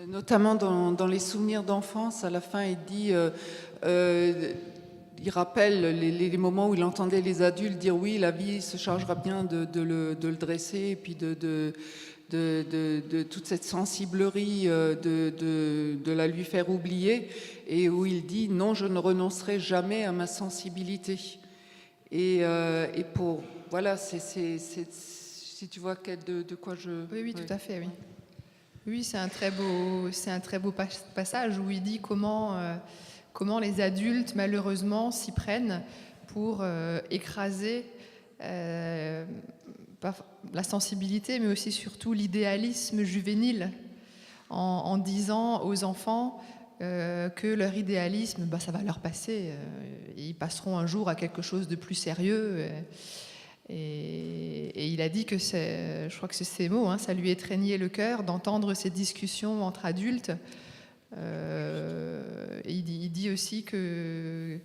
Notamment dans les souvenirs d'enfance, à la fin, il dit, il rappelle les moments où il entendait les adultes dire oui, la vie se chargera bien de le dresser, et puis de toute cette sensiblerie de la lui faire oublier, et où il dit non, je ne renoncerai jamais à ma sensibilité. Et pour voilà, si tu vois de quoi je. Oui, tout à fait, oui. Oui, c'est un très beau passage où il dit comment les adultes, malheureusement, s'y prennent pour écraser la sensibilité, mais aussi surtout l'idéalisme juvénile, en disant aux enfants que leur idéalisme, ça va leur passer. Ils passeront un jour à quelque chose de plus sérieux. Et il a dit que je crois que c'est ces mots, ça lui étreignait le cœur d'entendre ces discussions entre adultes. Et il dit aussi il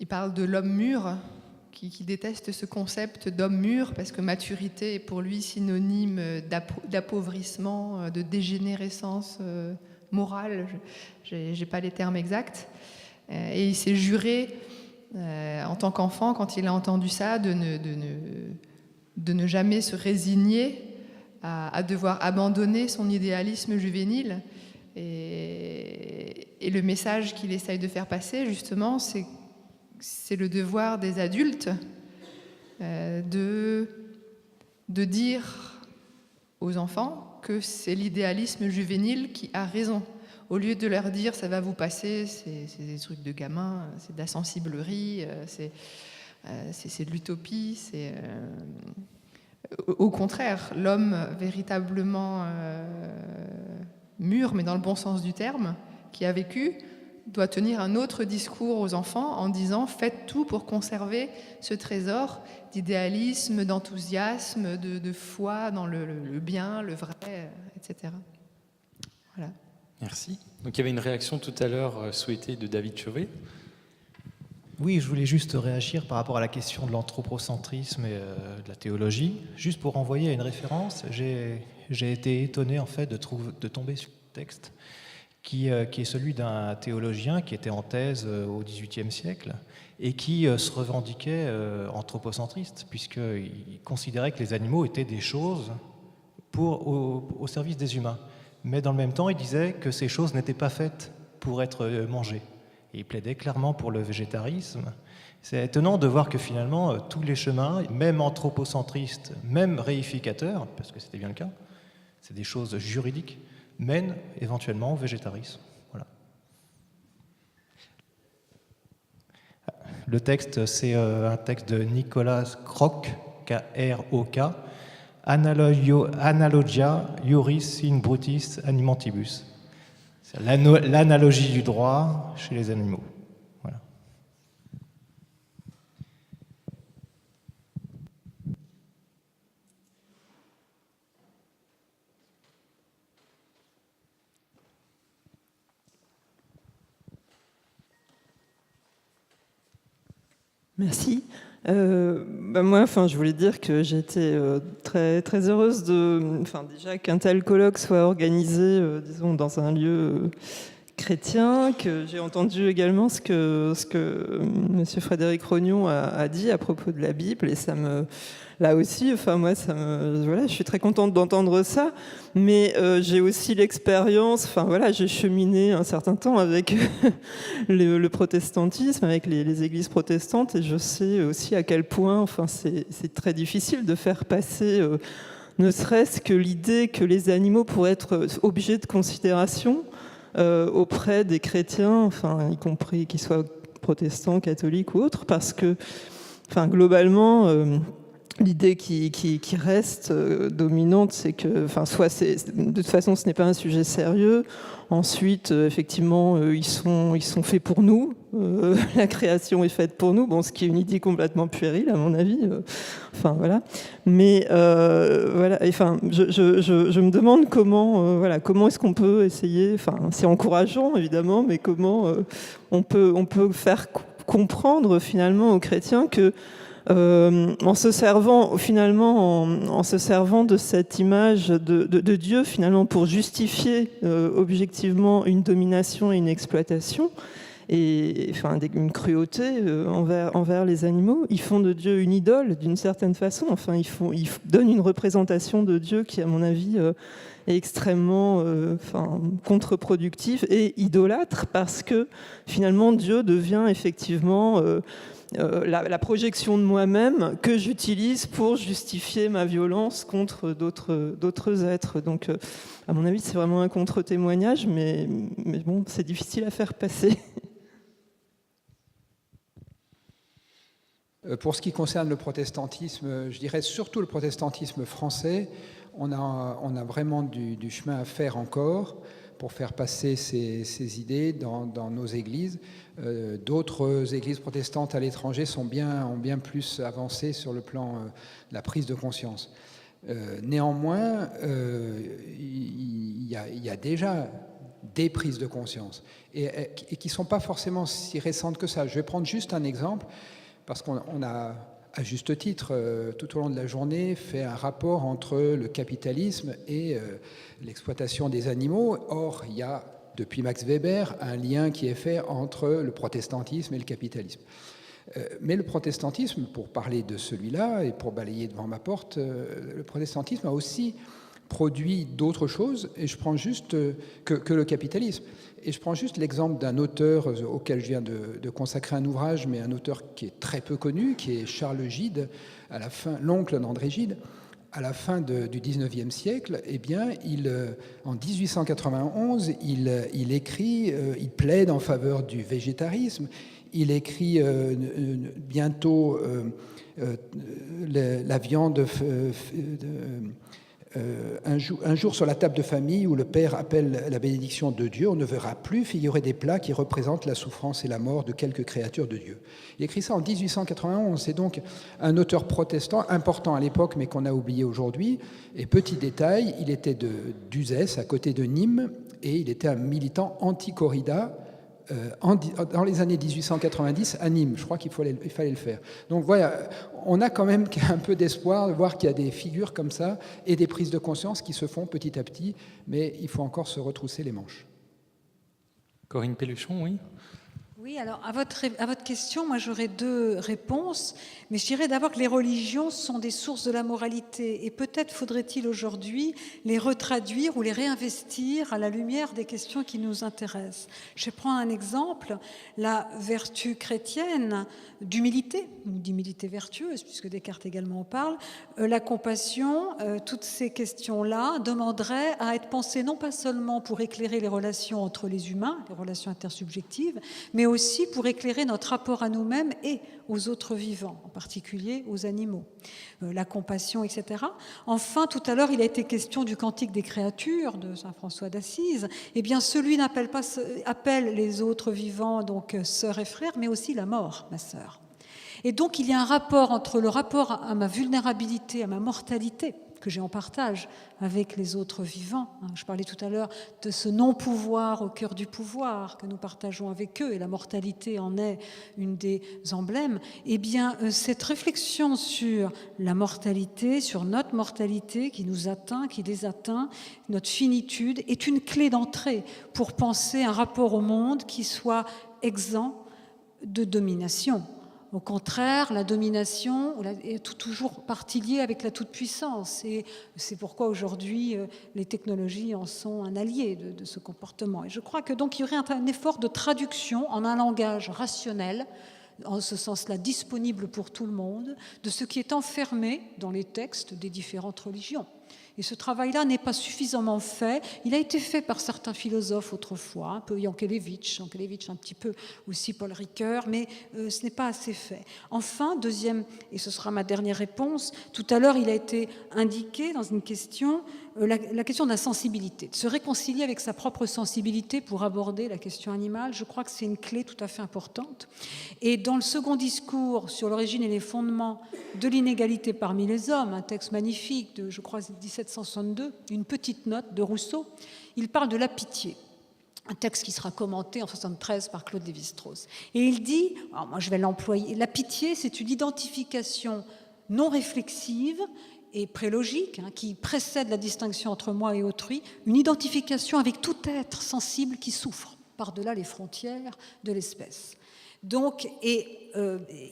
parle de l'homme mûr, qui déteste ce concept d'homme mûr, parce que maturité est pour lui synonyme d'appauvrissement, de dégénérescence morale. J'ai pas les termes exacts. Et il s'est juré, en tant qu'enfant, quand il a entendu ça, de ne jamais se résigner à devoir abandonner son idéalisme juvénile. Et le message qu'il essaye de faire passer, justement, c'est le devoir des adultes de dire aux enfants que c'est l'idéalisme juvénile qui a raison. Au lieu de leur dire ça va vous passer, c'est des trucs de gamin, c'est de la sensiblerie, c'est de l'utopie. Au contraire, l'homme véritablement mûr, mais dans le bon sens du terme, qui a vécu, doit tenir un autre discours aux enfants en disant faites tout pour conserver ce trésor d'idéalisme, d'enthousiasme, de foi dans le bien, le vrai, etc. Voilà. Merci. Donc il y avait une réaction tout à l'heure souhaitée de David Chauvet. Oui, je voulais juste réagir par rapport à la question de l'anthropocentrisme et de la théologie. Juste pour renvoyer à une référence, j'ai été étonné en fait de tomber sur un texte qui est celui d'un théologien qui était en thèse au XVIIIe siècle et qui se revendiquait anthropocentriste, puisqu'il considérait que les animaux étaient des choses au service des humains. Mais dans le même temps, il disait que ces choses n'étaient pas faites pour être mangées. Et il plaidait clairement pour le végétarisme. C'est étonnant de voir que finalement, tous les chemins, même anthropocentristes, même réificateurs, parce que c'était bien le cas, c'est des choses juridiques, mènent éventuellement au végétarisme. Voilà. Le texte, c'est un texte de Nicolas Crocq, K-R-O-K, Analogia Iuris in Brutis Animantibus. C'est l'analogie du droit chez les animaux. Voilà. Merci. Moi, je voulais dire que j'étais très, très heureuse déjà qu'un tel colloque soit organisé, disons, dans un lieu chrétien, que j'ai entendu également ce que M. Frédéric Rognon a dit à propos de la Bible, et ça me... Là aussi, je suis très contente d'entendre ça, mais j'ai aussi l'expérience, j'ai cheminé un certain temps avec le protestantisme, avec les églises protestantes, et je sais aussi à quel point, c'est très difficile de faire passer, ne serait-ce que l'idée que les animaux pourraient être objets de considération auprès des chrétiens, y compris qu'ils soient protestants, catholiques ou autres, parce que enfin, globalement, l'idée qui reste dominante, c'est que, enfin, de toute façon, ce n'est pas un sujet sérieux. Ensuite, effectivement, ils sont faits pour nous. La création est faite pour nous. Bon, ce qui est une idée complètement puérile, à mon avis. Enfin, voilà. Mais voilà. Enfin, je me demande comment est-ce qu'on peut essayer. Enfin, c'est encourageant, évidemment, mais comment on peut faire comprendre finalement aux chrétiens que en se servant de cette image de Dieu finalement pour justifier objectivement une domination et une exploitation et enfin une cruauté envers les animaux, ils font de Dieu une idole d'une certaine façon. Enfin, ils donnent une représentation de Dieu qui, à mon avis, est extrêmement contre-productive et idolâtre, parce que finalement Dieu devient effectivement la projection de moi-même que j'utilise pour justifier ma violence contre d'autres êtres. Donc, à mon avis, c'est vraiment un contre-témoignage, mais bon, c'est difficile à faire passer. Pour ce qui concerne le protestantisme, je dirais surtout le protestantisme français, on a vraiment du chemin à faire encore pour faire passer ces idées dans nos églises. D'autres églises protestantes à l'étranger ont bien plus avancé sur le plan de la prise de conscience. Néanmoins, il y a déjà des prises de conscience et qui ne sont pas forcément si récentes que ça. Je vais prendre juste un exemple, parce qu'on a, à juste titre, tout au long de la journée, fait un rapport entre le capitalisme et l'exploitation des animaux. Or, il y a, depuis Max Weber, un lien qui est fait entre le protestantisme et le capitalisme. Mais le protestantisme, pour parler de celui-là et pour balayer devant ma porte, le protestantisme a aussi produit d'autres choses, et je prends juste que le capitalisme. Et je prends juste l'exemple d'un auteur auquel je viens de consacrer un ouvrage, mais un auteur qui est très peu connu, qui est Charles Gide, l'oncle d'André Gide. À la fin du XIXe siècle, eh bien, en 1891, il écrit, il plaide en faveur du végétarisme. Il écrit bientôt la viande... un jour sur la table de famille où le père appelle la bénédiction de Dieu, on ne verra plus figurer des plats qui représentent la souffrance et la mort de quelques créatures de Dieu. Il écrit ça en 1891. C'est donc un auteur protestant important à l'époque, mais qu'on a oublié aujourd'hui. Et petit détail, il était d'Uzès, à côté de Nîmes, et il était un militant anti-corrida dans les années 1890 à Nîmes. Je crois qu'il fallait le faire. Donc voilà, on a quand même un peu d'espoir de voir qu'il y a des figures comme ça et des prises de conscience qui se font petit à petit, mais il faut encore se retrousser les manches. Corinne Pelluchon, oui. Oui, alors à votre question, moi j'aurais deux réponses, mais je dirais d'abord que les religions sont des sources de la moralité, et peut-être faudrait-il aujourd'hui les retraduire ou les réinvestir à la lumière des questions qui nous intéressent. Je prends un exemple, la vertu chrétienne d'humilité, ou d'humilité vertueuse, puisque Descartes également en parle, la compassion, toutes ces questions-là demanderaient à être pensées non pas seulement pour éclairer les relations entre les humains, les relations intersubjectives, mais aussi pour éclairer notre rapport à nous-mêmes et aux autres vivants, en particulier aux animaux. La compassion, etc. Enfin, tout à l'heure, il a été question du Cantique des créatures de saint François d'Assise. Eh bien, celui appelle les autres vivants, donc sœurs et frères, mais aussi la mort, ma sœur. Et donc, il y a un rapport entre le rapport à ma vulnérabilité, à ma mortalité, que j'ai en partage avec les autres vivants. Je parlais tout à l'heure de ce non-pouvoir au cœur du pouvoir que nous partageons avec eux, et la mortalité en est une des emblèmes. Eh bien, cette réflexion sur la mortalité, sur notre mortalité qui nous atteint, qui les atteint, notre finitude, est une clé d'entrée pour penser un rapport au monde qui soit exempt de domination. Au contraire, la domination est toujours partie liée avec la toute-puissance. Et c'est pourquoi aujourd'hui, les technologies en sont un allié de ce comportement. Et je crois que donc il y aurait un effort de traduction en un langage rationnel, en ce sens-là disponible pour tout le monde, de ce qui est enfermé dans les textes des différentes religions. Et ce travail-là n'est pas suffisamment fait. Il a été fait par certains philosophes autrefois, un peu Jankélévitch un petit peu aussi Paul Ricoeur, mais ce n'est pas assez fait. Enfin, deuxième, et ce sera ma dernière réponse, tout à l'heure il a été indiqué dans une question, la question de la sensibilité, de se réconcilier avec sa propre sensibilité pour aborder la question animale. Je crois que c'est une clé tout à fait importante. Et dans le second discours sur l'origine et les fondements de l'inégalité parmi les hommes, un texte magnifique de, je crois, 1762, une petite note de Rousseau, il parle de la pitié. Un texte qui sera commenté en 1973 par Claude Lévi-Strauss. Et il dit, alors moi je vais l'employer, la pitié c'est une identification non réflexive et prélogique, qui précède la distinction entre moi et autrui, une identification avec tout être sensible qui souffre par-delà les frontières de l'espèce. Donc, il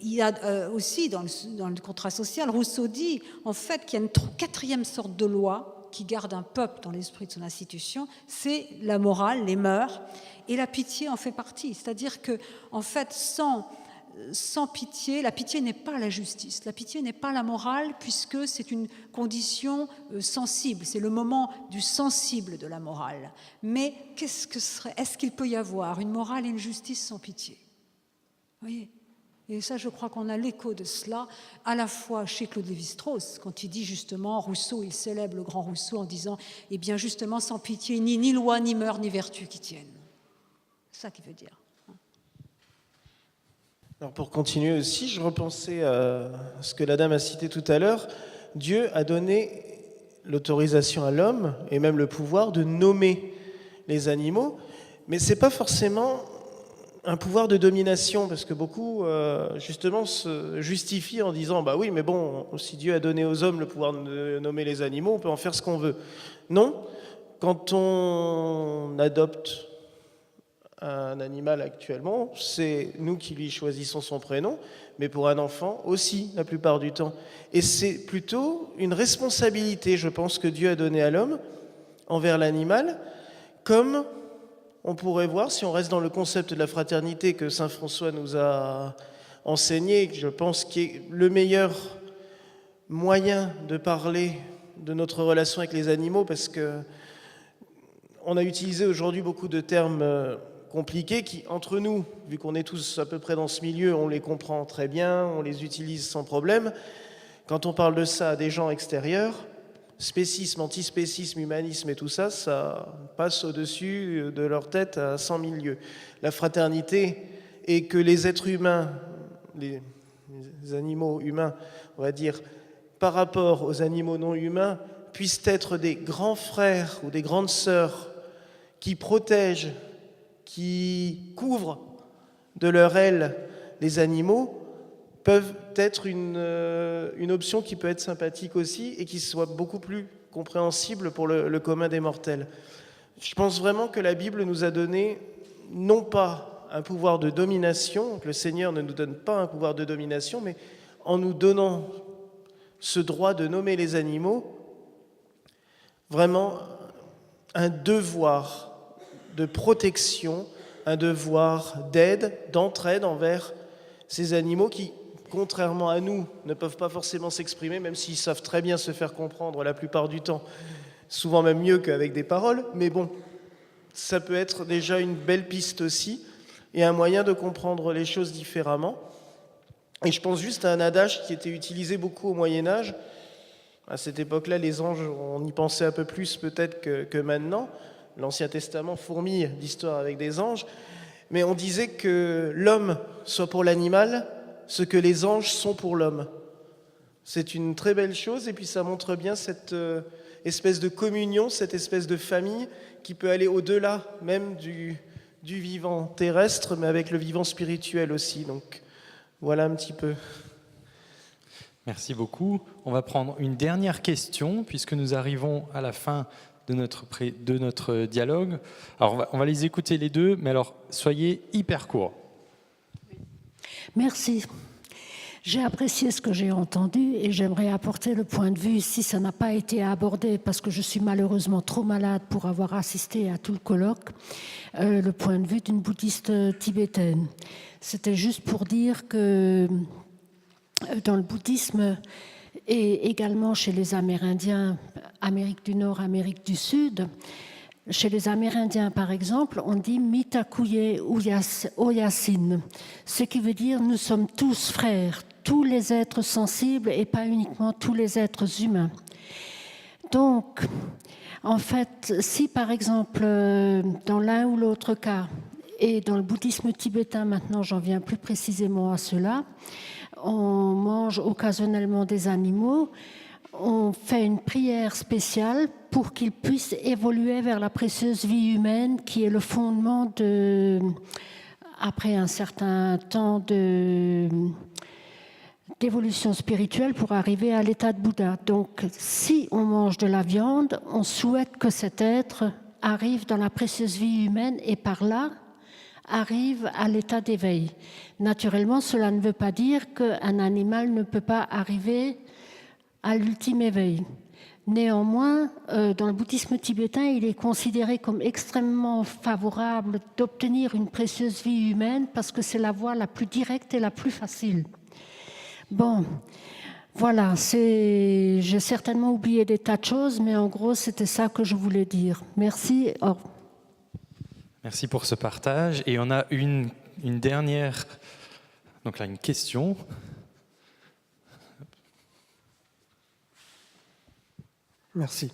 y a aussi dans le contrat social, Rousseau dit en fait qu'il y a une quatrième sorte de loi qui garde un peuple dans l'esprit de son institution, c'est la morale, les mœurs, et la pitié en fait partie. C'est-à-dire que, en fait, sans pitié, la pitié n'est pas la justice, la pitié n'est pas la morale, puisque c'est une condition sensible, c'est le moment du sensible de la morale. Mais est-ce qu'il peut y avoir une morale et une justice sans pitié ? Vous voyez ? Et ça, je crois qu'on a l'écho de cela, à la fois chez Claude Lévi-Strauss, quand il dit justement, Rousseau, il célèbre le grand Rousseau en disant, eh bien justement, sans pitié, ni loi, ni mœurs, ni vertu qui tiennent. C'est ça qu'il veut dire. Alors pour continuer aussi, je repensais à ce que la dame a cité tout à l'heure. Dieu a donné l'autorisation à l'homme, et même le pouvoir, de nommer les animaux, mais ce n'est pas forcément un pouvoir de domination, parce que beaucoup, justement, se justifient en disant « bah oui, mais bon, si Dieu a donné aux hommes le pouvoir de nommer les animaux, on peut en faire ce qu'on veut ». Non, quand on adopte un animal actuellement, c'est nous qui lui choisissons son prénom, mais pour un enfant aussi, la plupart du temps. Et c'est plutôt une responsabilité, je pense, que Dieu a donnée à l'homme envers l'animal, comme on pourrait voir, si on reste dans le concept de la fraternité que saint François nous a enseigné, je pense qui est le meilleur moyen de parler de notre relation avec les animaux, parce que on a utilisé aujourd'hui beaucoup de termes compliqués qui, entre nous, vu qu'on est tous à peu près dans ce milieu, on les comprend très bien, on les utilise sans problème. Quand on parle de ça à des gens extérieurs, spécisme, antispécisme, humanisme et tout ça, ça passe au-dessus de leur tête à 100 000 lieues. La fraternité et que les êtres humains, les animaux humains, on va dire, par rapport aux animaux non humains, puissent être des grands frères ou des grandes sœurs qui protègent, qui couvrent de leur aile les animaux, peuvent être une option qui peut être sympathique aussi et qui soit beaucoup plus compréhensible pour le commun des mortels. Je pense vraiment que la Bible nous a donné non pas un pouvoir de domination, que le Seigneur ne nous donne pas un pouvoir de domination, mais en nous donnant ce droit de nommer les animaux, vraiment un devoir de protection, un devoir d'aide, d'entraide envers ces animaux qui, contrairement à nous, ne peuvent pas forcément s'exprimer, même s'ils savent très bien se faire comprendre la plupart du temps, souvent même mieux qu'avec des paroles, mais bon, ça peut être déjà une belle piste aussi, et un moyen de comprendre les choses différemment. Et je pense juste à un adage qui était utilisé beaucoup au Moyen-Âge. À cette époque-là, les anges, on y pensait un peu plus peut-être que maintenant. L'Ancien Testament fourmille d'histoires avec des anges, mais on disait que l'homme soit pour l'animal ce que les anges sont pour l'homme. C'est une très belle chose, et puis ça montre bien cette espèce de communion, cette espèce de famille qui peut aller au-delà même du vivant terrestre, mais avec le vivant spirituel aussi. Donc voilà un petit peu. Merci beaucoup. On va prendre une dernière question, puisque nous arrivons à la fin de notre dialogue. Alors on va les écouter les deux, mais alors soyez hyper courts. Merci. J'ai apprécié ce que j'ai entendu et j'aimerais apporter le point de vue, si ça n'a pas été abordé, parce que je suis malheureusement trop malade pour avoir assisté à tout le colloque, le point de vue d'une bouddhiste tibétaine. C'était juste pour dire que dans le bouddhisme et également chez les Amérindiens, Amérique du Nord, Amérique du Sud. Chez les Amérindiens, par exemple, on dit Mitakuye Oyasin, ce qui veut dire nous sommes tous frères, tous les êtres sensibles et pas uniquement tous les êtres humains. Donc, en fait, si par exemple, dans l'un ou l'autre cas, et dans le bouddhisme tibétain, maintenant j'en viens plus précisément à cela, on mange occasionnellement des animaux, on fait une prière spéciale pour qu'ils puissent évoluer vers la précieuse vie humaine qui est le fondement de, après un certain temps d'évolution spirituelle pour arriver à l'état de Bouddha. Donc, si on mange de la viande, on souhaite que cet être arrive dans la précieuse vie humaine et par là arrive à l'état d'éveil. Naturellement, cela ne veut pas dire qu'un animal ne peut pas arriver à l'ultime éveil. Néanmoins, dans le bouddhisme tibétain, il est considéré comme extrêmement favorable d'obtenir une précieuse vie humaine parce que c'est la voie la plus directe et la plus facile. Bon, voilà, j'ai certainement oublié des tas de choses, mais en gros, c'était ça que je voulais dire. Merci. Au revoir. Merci pour ce partage. Et on a une dernière, donc là, une question. Merci.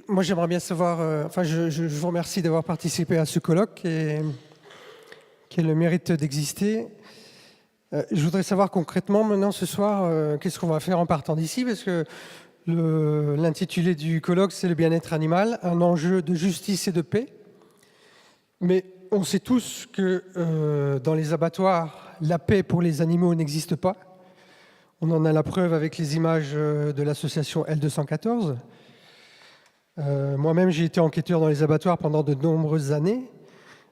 Moi, j'aimerais bien savoir, je vous remercie d'avoir participé à ce colloque qui a le mérite d'exister. Je voudrais savoir concrètement, maintenant, ce soir, qu'est-ce qu'on va faire en partant d'ici, parce que l'intitulé du colloque, c'est le bien-être animal, un enjeu de justice et de paix. Mais on sait tous que dans les abattoirs, la paix pour les animaux n'existe pas. On en a la preuve avec les images de l'association L214. Moi-même, j'ai été enquêteur dans les abattoirs pendant de nombreuses années.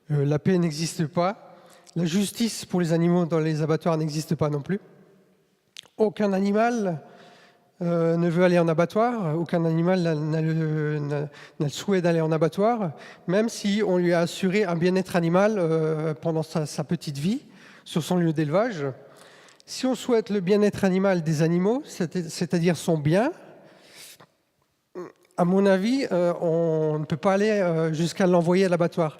La paix n'existe pas. La justice pour les animaux dans les abattoirs n'existe pas non plus. Aucun animal ne veut aller en abattoir, aucun animal n'a le souhait d'aller en abattoir, même si on lui a assuré un bien-être animal pendant sa petite vie sur son lieu d'élevage. Si on souhaite le bien-être animal des animaux, c'est-à-dire son bien, à mon avis, on ne peut pas aller jusqu'à l'envoyer à l'abattoir.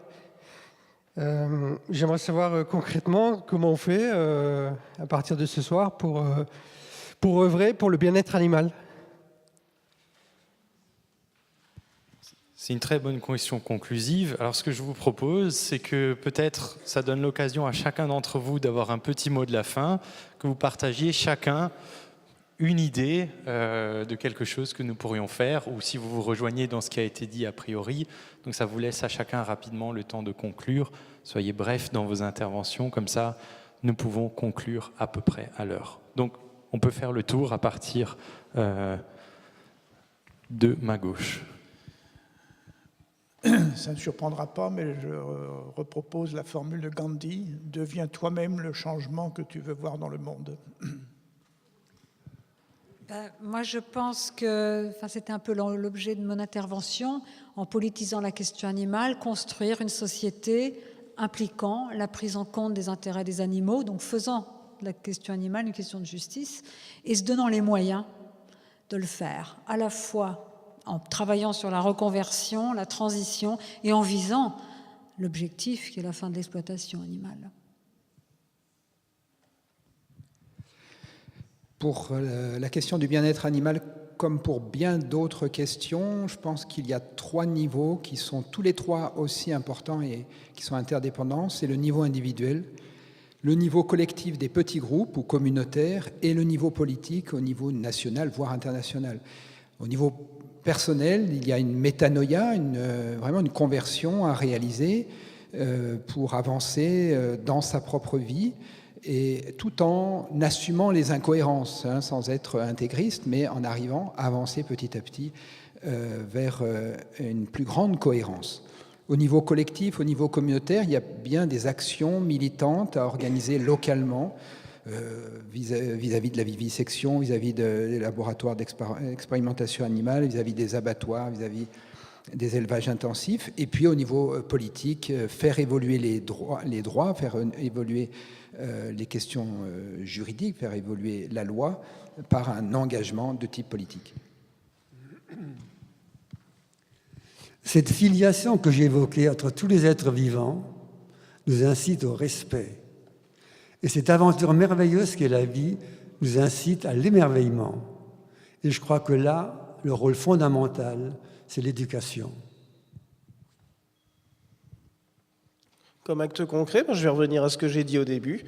J'aimerais savoir concrètement comment on fait à partir de ce soir pour œuvrer pour le bien-être animal. C'est une très bonne question conclusive. Alors ce que je vous propose, c'est que peut-être ça donne l'occasion à chacun d'entre vous d'avoir un petit mot de la fin, que vous partagiez chacun une idée de quelque chose que nous pourrions faire, ou si vous vous rejoignez dans ce qui a été dit a priori. Donc ça vous laisse à chacun rapidement le temps de conclure. Soyez brefs dans vos interventions, comme ça nous pouvons conclure à peu près à l'heure. Donc on peut faire le tour à partir de ma gauche. Ça ne surprendra pas, mais je repropose la formule de Gandhi « Deviens toi-même le changement que tu veux voir dans le monde ». Moi, je pense que c'était un peu l'objet de mon intervention, en politisant la question animale, construire une société impliquant la prise en compte des intérêts des animaux, donc faisant de la question animale une question de justice, et se donnant les moyens de le faire, à la fois en travaillant sur la reconversion, la transition, et en visant l'objectif qui est la fin de l'exploitation animale. Pour la question du bien-être animal, comme pour bien d'autres questions, je pense qu'il y a 3 niveaux qui sont tous les 3 aussi importants et qui sont interdépendants. C'est le niveau individuel, le niveau collectif des petits groupes ou communautaires et le niveau politique au niveau national, voire international. Au niveau personnel, il y a une métanoïa, vraiment une conversion à réaliser pour avancer dans sa propre vie, et tout en assumant les incohérences, sans être intégriste, mais en arrivant à avancer petit à petit vers une plus grande cohérence. Au niveau collectif, au niveau communautaire, il y a bien des actions militantes à organiser localement vis-à-vis de la vivisection, vis-à-vis des laboratoires d'expérimentation animale, vis-à-vis des abattoirs, vis-à-vis des élevages intensifs. Et puis au niveau politique, faire évoluer les droits, faire évoluer les questions juridiques, faire évoluer la loi par un engagement de type politique. Cette filiation que j'ai évoquée entre tous les êtres vivants nous incite au respect. Et cette aventure merveilleuse qu'est la vie nous incite à l'émerveillement. Et je crois que là, le rôle fondamental, c'est l'éducation. Comme acte concret, je vais revenir à ce que j'ai dit au début.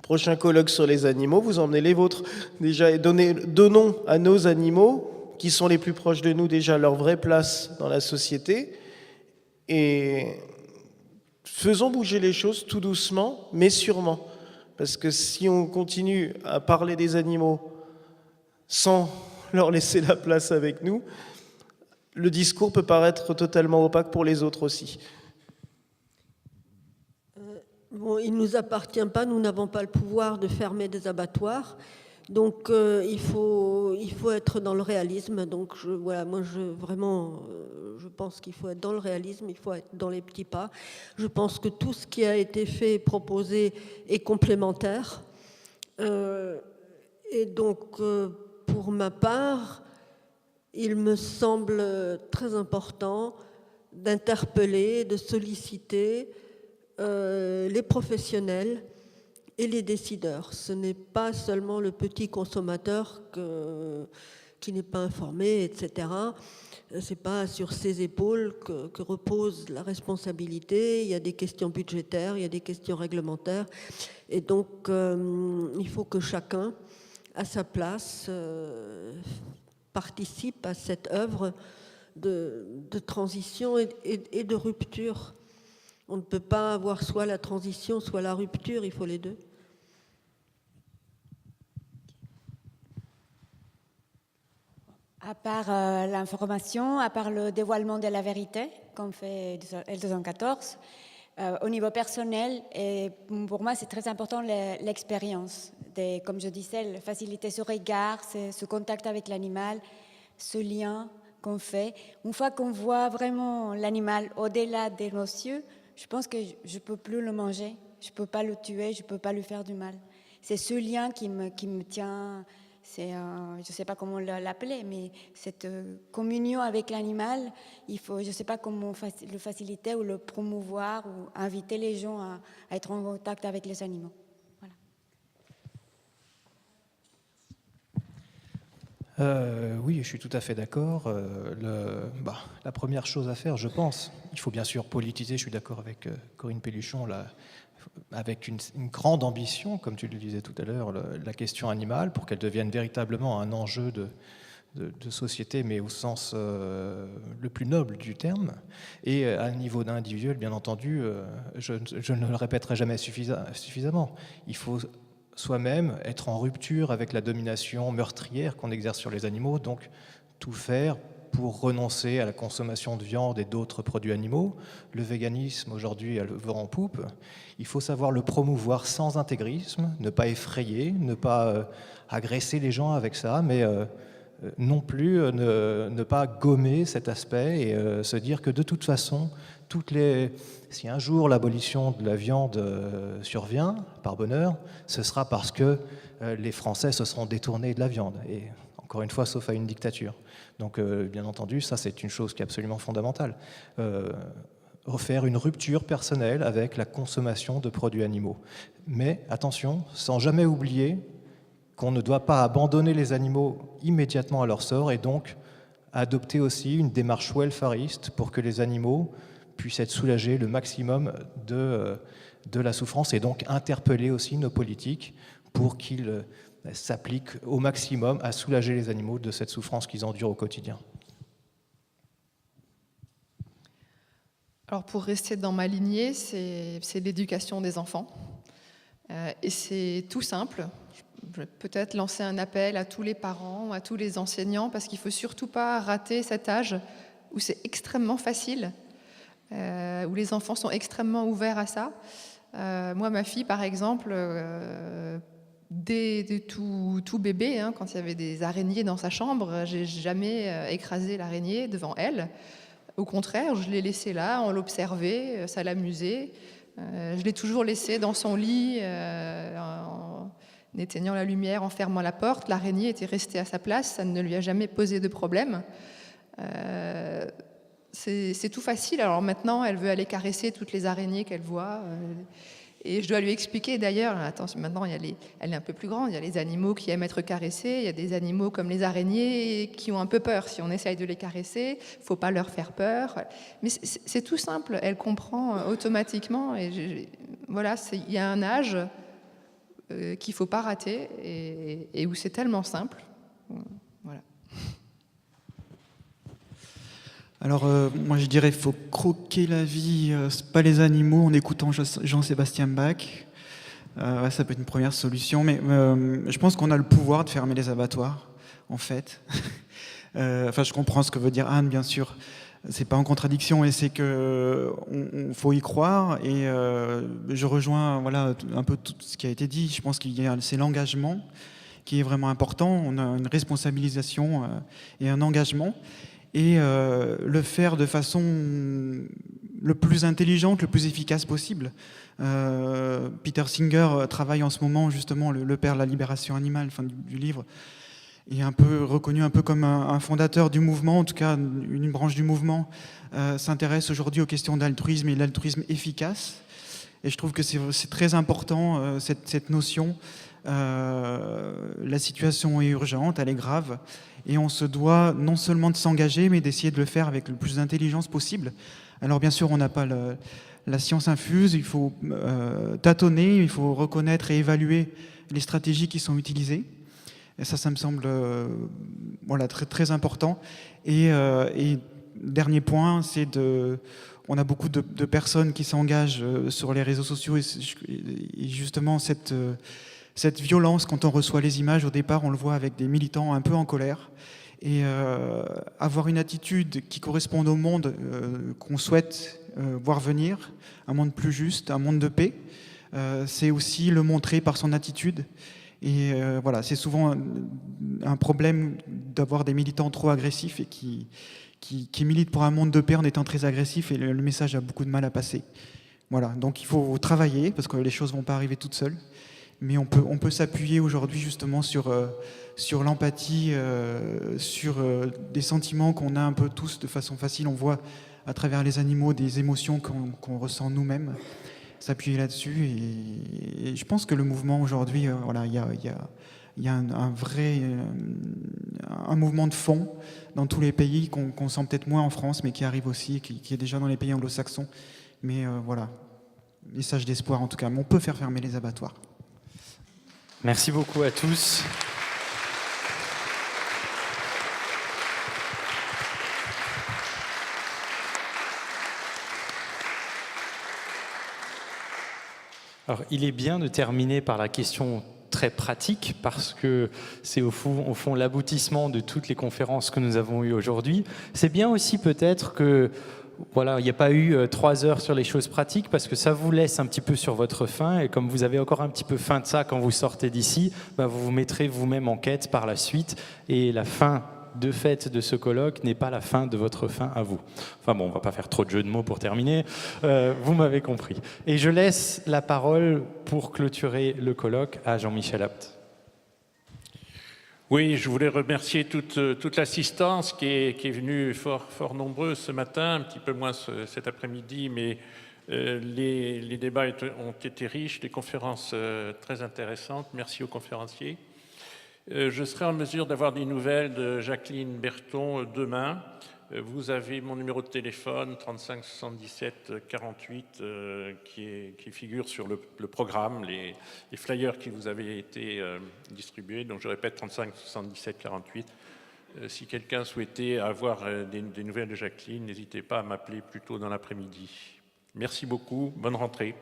Prochain colloque sur les animaux, vous emmenez les vôtres. Déjà, donnons à nos animaux, qui sont les plus proches de nous, déjà leur vraie place dans la société. Et faisons bouger les choses tout doucement, mais sûrement. Parce que si on continue à parler des animaux sans leur laisser la place avec nous, le discours peut paraître totalement opaque pour les autres aussi. Bon, il ne nous appartient pas, nous n'avons pas le pouvoir de fermer des abattoirs. Donc il faut être dans le réalisme. Donc je pense qu'il faut être dans le réalisme, il faut être dans les petits pas. Je pense que tout ce qui a été fait et proposé est complémentaire. Et donc pour ma part, il me semble très important d'interpeller, de solliciter les professionnels et les décideurs. Ce n'est pas seulement le petit consommateur qui n'est pas informé, etc. Ce n'est pas sur ses épaules que repose la responsabilité. Il y a des questions budgétaires, il y a des questions réglementaires. Et donc, il faut que chacun, à sa place, participe à cette œuvre de transition et de rupture. On ne peut pas avoir soit la transition, soit la rupture, il faut les deux. À part l'information, à part le dévoilement de la vérité, comme fait L214, au niveau personnel, et pour moi c'est très important l'expérience. Comme je disais, faciliter ce regard, ce contact avec l'animal, ce lien qu'on fait. Une fois qu'on voit vraiment l'animal au-delà de nos yeux, je pense que je ne peux plus le manger, je ne peux pas le tuer, je ne peux pas lui faire du mal. C'est ce lien qui me tient, je ne sais pas comment l'appeler, mais cette communion avec l'animal, il faut, je ne sais pas comment le faciliter ou le promouvoir ou inviter les gens à être en contact avec les animaux. Oui, je suis tout à fait d'accord. La première chose à faire, je pense, il faut bien sûr politiser, je suis d'accord avec Corinne Pelluchon, avec une grande ambition, comme tu le disais tout à l'heure, la question animale, pour qu'elle devienne véritablement un enjeu de société, mais au sens le plus noble du terme. Et à un niveau individuel, bien entendu, je ne le répéterai jamais suffisamment. Il faut soi-même être en rupture avec la domination meurtrière qu'on exerce sur les animaux, donc tout faire pour renoncer à la consommation de viande et d'autres produits animaux. Le véganisme, aujourd'hui, a le vent en poupe. Il faut savoir le promouvoir sans intégrisme, ne pas effrayer, ne pas agresser les gens avec ça, mais non plus ne pas gommer cet aspect et se dire que de toute façon, si un jour l'abolition de la viande survient, par bonheur, ce sera parce que les Français se seront détournés de la viande. Et encore une fois, sauf à une dictature. Donc, bien entendu, ça, c'est une chose qui est absolument fondamentale. Refaire une rupture personnelle avec la consommation de produits animaux. Mais, attention, sans jamais oublier qu'on ne doit pas abandonner les animaux immédiatement à leur sort et donc adopter aussi une démarche welfariste pour que les animaux puissent être soulagés le maximum de la souffrance et donc interpeller aussi nos politiques pour qu'ils s'appliquent au maximum à soulager les animaux de cette souffrance qu'ils endurent au quotidien. Alors pour rester dans ma lignée, c'est l'éducation des enfants. Et c'est tout simple. Je vais peut-être lancer un appel à tous les parents, à tous les enseignants, parce qu'il ne faut surtout pas rater cet âge où c'est extrêmement facile, où les enfants sont extrêmement ouverts à ça. Moi, ma fille, par exemple, dès tout bébé, quand il y avait des araignées dans sa chambre, j'ai jamais écrasé l'araignée devant elle. Au contraire, je l'ai laissée là, on l'observait, ça l'amusait. Je l'ai toujours laissée dans son lit, en éteignant la lumière, en fermant la porte. L'araignée était restée à sa place, ça ne lui a jamais posé de problème. C'est tout facile. Alors maintenant, elle veut aller caresser toutes les araignées qu'elle voit. Et je dois lui expliquer d'ailleurs, attention, maintenant elle est un peu plus grande, il y a les animaux qui aiment être caressés, il y a des animaux comme les araignées qui ont un peu peur. Si on essaye de les caresser, il ne faut pas leur faire peur. Mais c'est tout simple, elle comprend automatiquement. Et voilà, il y a un âge qu'il ne faut pas rater et où c'est tellement simple. Voilà. Alors, moi je dirais qu'il faut croquer la vie, pas les animaux, en écoutant Jean-Sébastien Bach. Ça peut être une première solution, mais je pense qu'on a le pouvoir de fermer les abattoirs, en fait. Enfin, je comprends ce que veut dire Anne, bien sûr. C'est pas en contradiction, et c'est que faut y croire. Et je rejoins voilà un peu tout ce qui a été dit. Je pense c'est l'engagement qui est vraiment important. On a une responsabilisation et un engagement. Et le faire de façon le plus intelligente, le plus efficace possible. Peter Singer travaille en ce moment, justement, le père de la libération animale, enfin, du livre, est un peu reconnu un peu comme un fondateur du mouvement, en tout cas une branche du mouvement, s'intéresse aujourd'hui aux questions d'altruisme et l'altruisme efficace. Et je trouve que c'est très important, cette notion. La situation est urgente, elle est grave, et on se doit non seulement de s'engager, mais d'essayer de le faire avec le plus d'intelligence possible. Alors bien sûr, on n'a pas la science infuse, il faut tâtonner, il faut reconnaître et évaluer les stratégies qui sont utilisées. Et ça me semble voilà, très, très important. Et dernier point, on a beaucoup de personnes qui s'engagent sur les réseaux sociaux, et justement cette violence, quand on reçoit les images, au départ, on le voit avec des militants un peu en colère. Et avoir une attitude qui corresponde au monde qu'on souhaite voir venir, un monde plus juste, un monde de paix, c'est aussi le montrer par son attitude. Et voilà, c'est souvent un problème d'avoir des militants trop agressifs et qui militent pour un monde de paix en étant très agressifs, et le message a beaucoup de mal à passer. Voilà, donc il faut travailler, parce que les choses ne vont pas arriver toutes seules. Mais on peut s'appuyer aujourd'hui justement sur l'empathie, sur des sentiments qu'on a un peu tous de façon facile. On voit à travers les animaux des émotions qu'on ressent nous-mêmes. S'appuyer là-dessus. Et je pense que le mouvement aujourd'hui, voilà, il y a un vrai mouvement de fond dans tous les pays qu'on sent peut-être moins en France, mais qui arrive aussi, qui est déjà dans les pays anglo-saxons. Mais voilà, message d'espoir en tout cas. Mais on peut faire fermer les abattoirs. Merci beaucoup à tous. Alors, il est bien de terminer par la question très pratique, parce que c'est au fond l'aboutissement de toutes les conférences que nous avons eues aujourd'hui. C'est bien aussi peut-être que voilà, il n'y a pas eu 3 heures sur les choses pratiques, parce que ça vous laisse un petit peu sur votre faim, et comme vous avez encore un petit peu faim de ça quand vous sortez d'ici, vous vous mettrez vous-même en quête par la suite, et la fin de fait de ce colloque n'est pas la fin de votre fin à vous. Enfin bon, on ne va pas faire trop de jeux de mots pour terminer, vous m'avez compris. Et je laisse la parole pour clôturer le colloque à Jean-Michel Abt. Oui, je voulais remercier toute l'assistance qui est venue fort nombreuse ce matin, un petit peu moins cet après-midi, mais les débats ont été riches, des conférences très intéressantes. Merci aux conférenciers. Je serai en mesure d'avoir des nouvelles de Jacqueline Berton demain. Vous avez mon numéro de téléphone 35 77 48 qui figure sur le programme, les flyers qui vous avaient été distribués. Donc je répète 35 77 48. Si quelqu'un souhaitait avoir des nouvelles de Jacqueline, n'hésitez pas à m'appeler plus tôt dans l'après-midi. Merci beaucoup, bonne rentrée.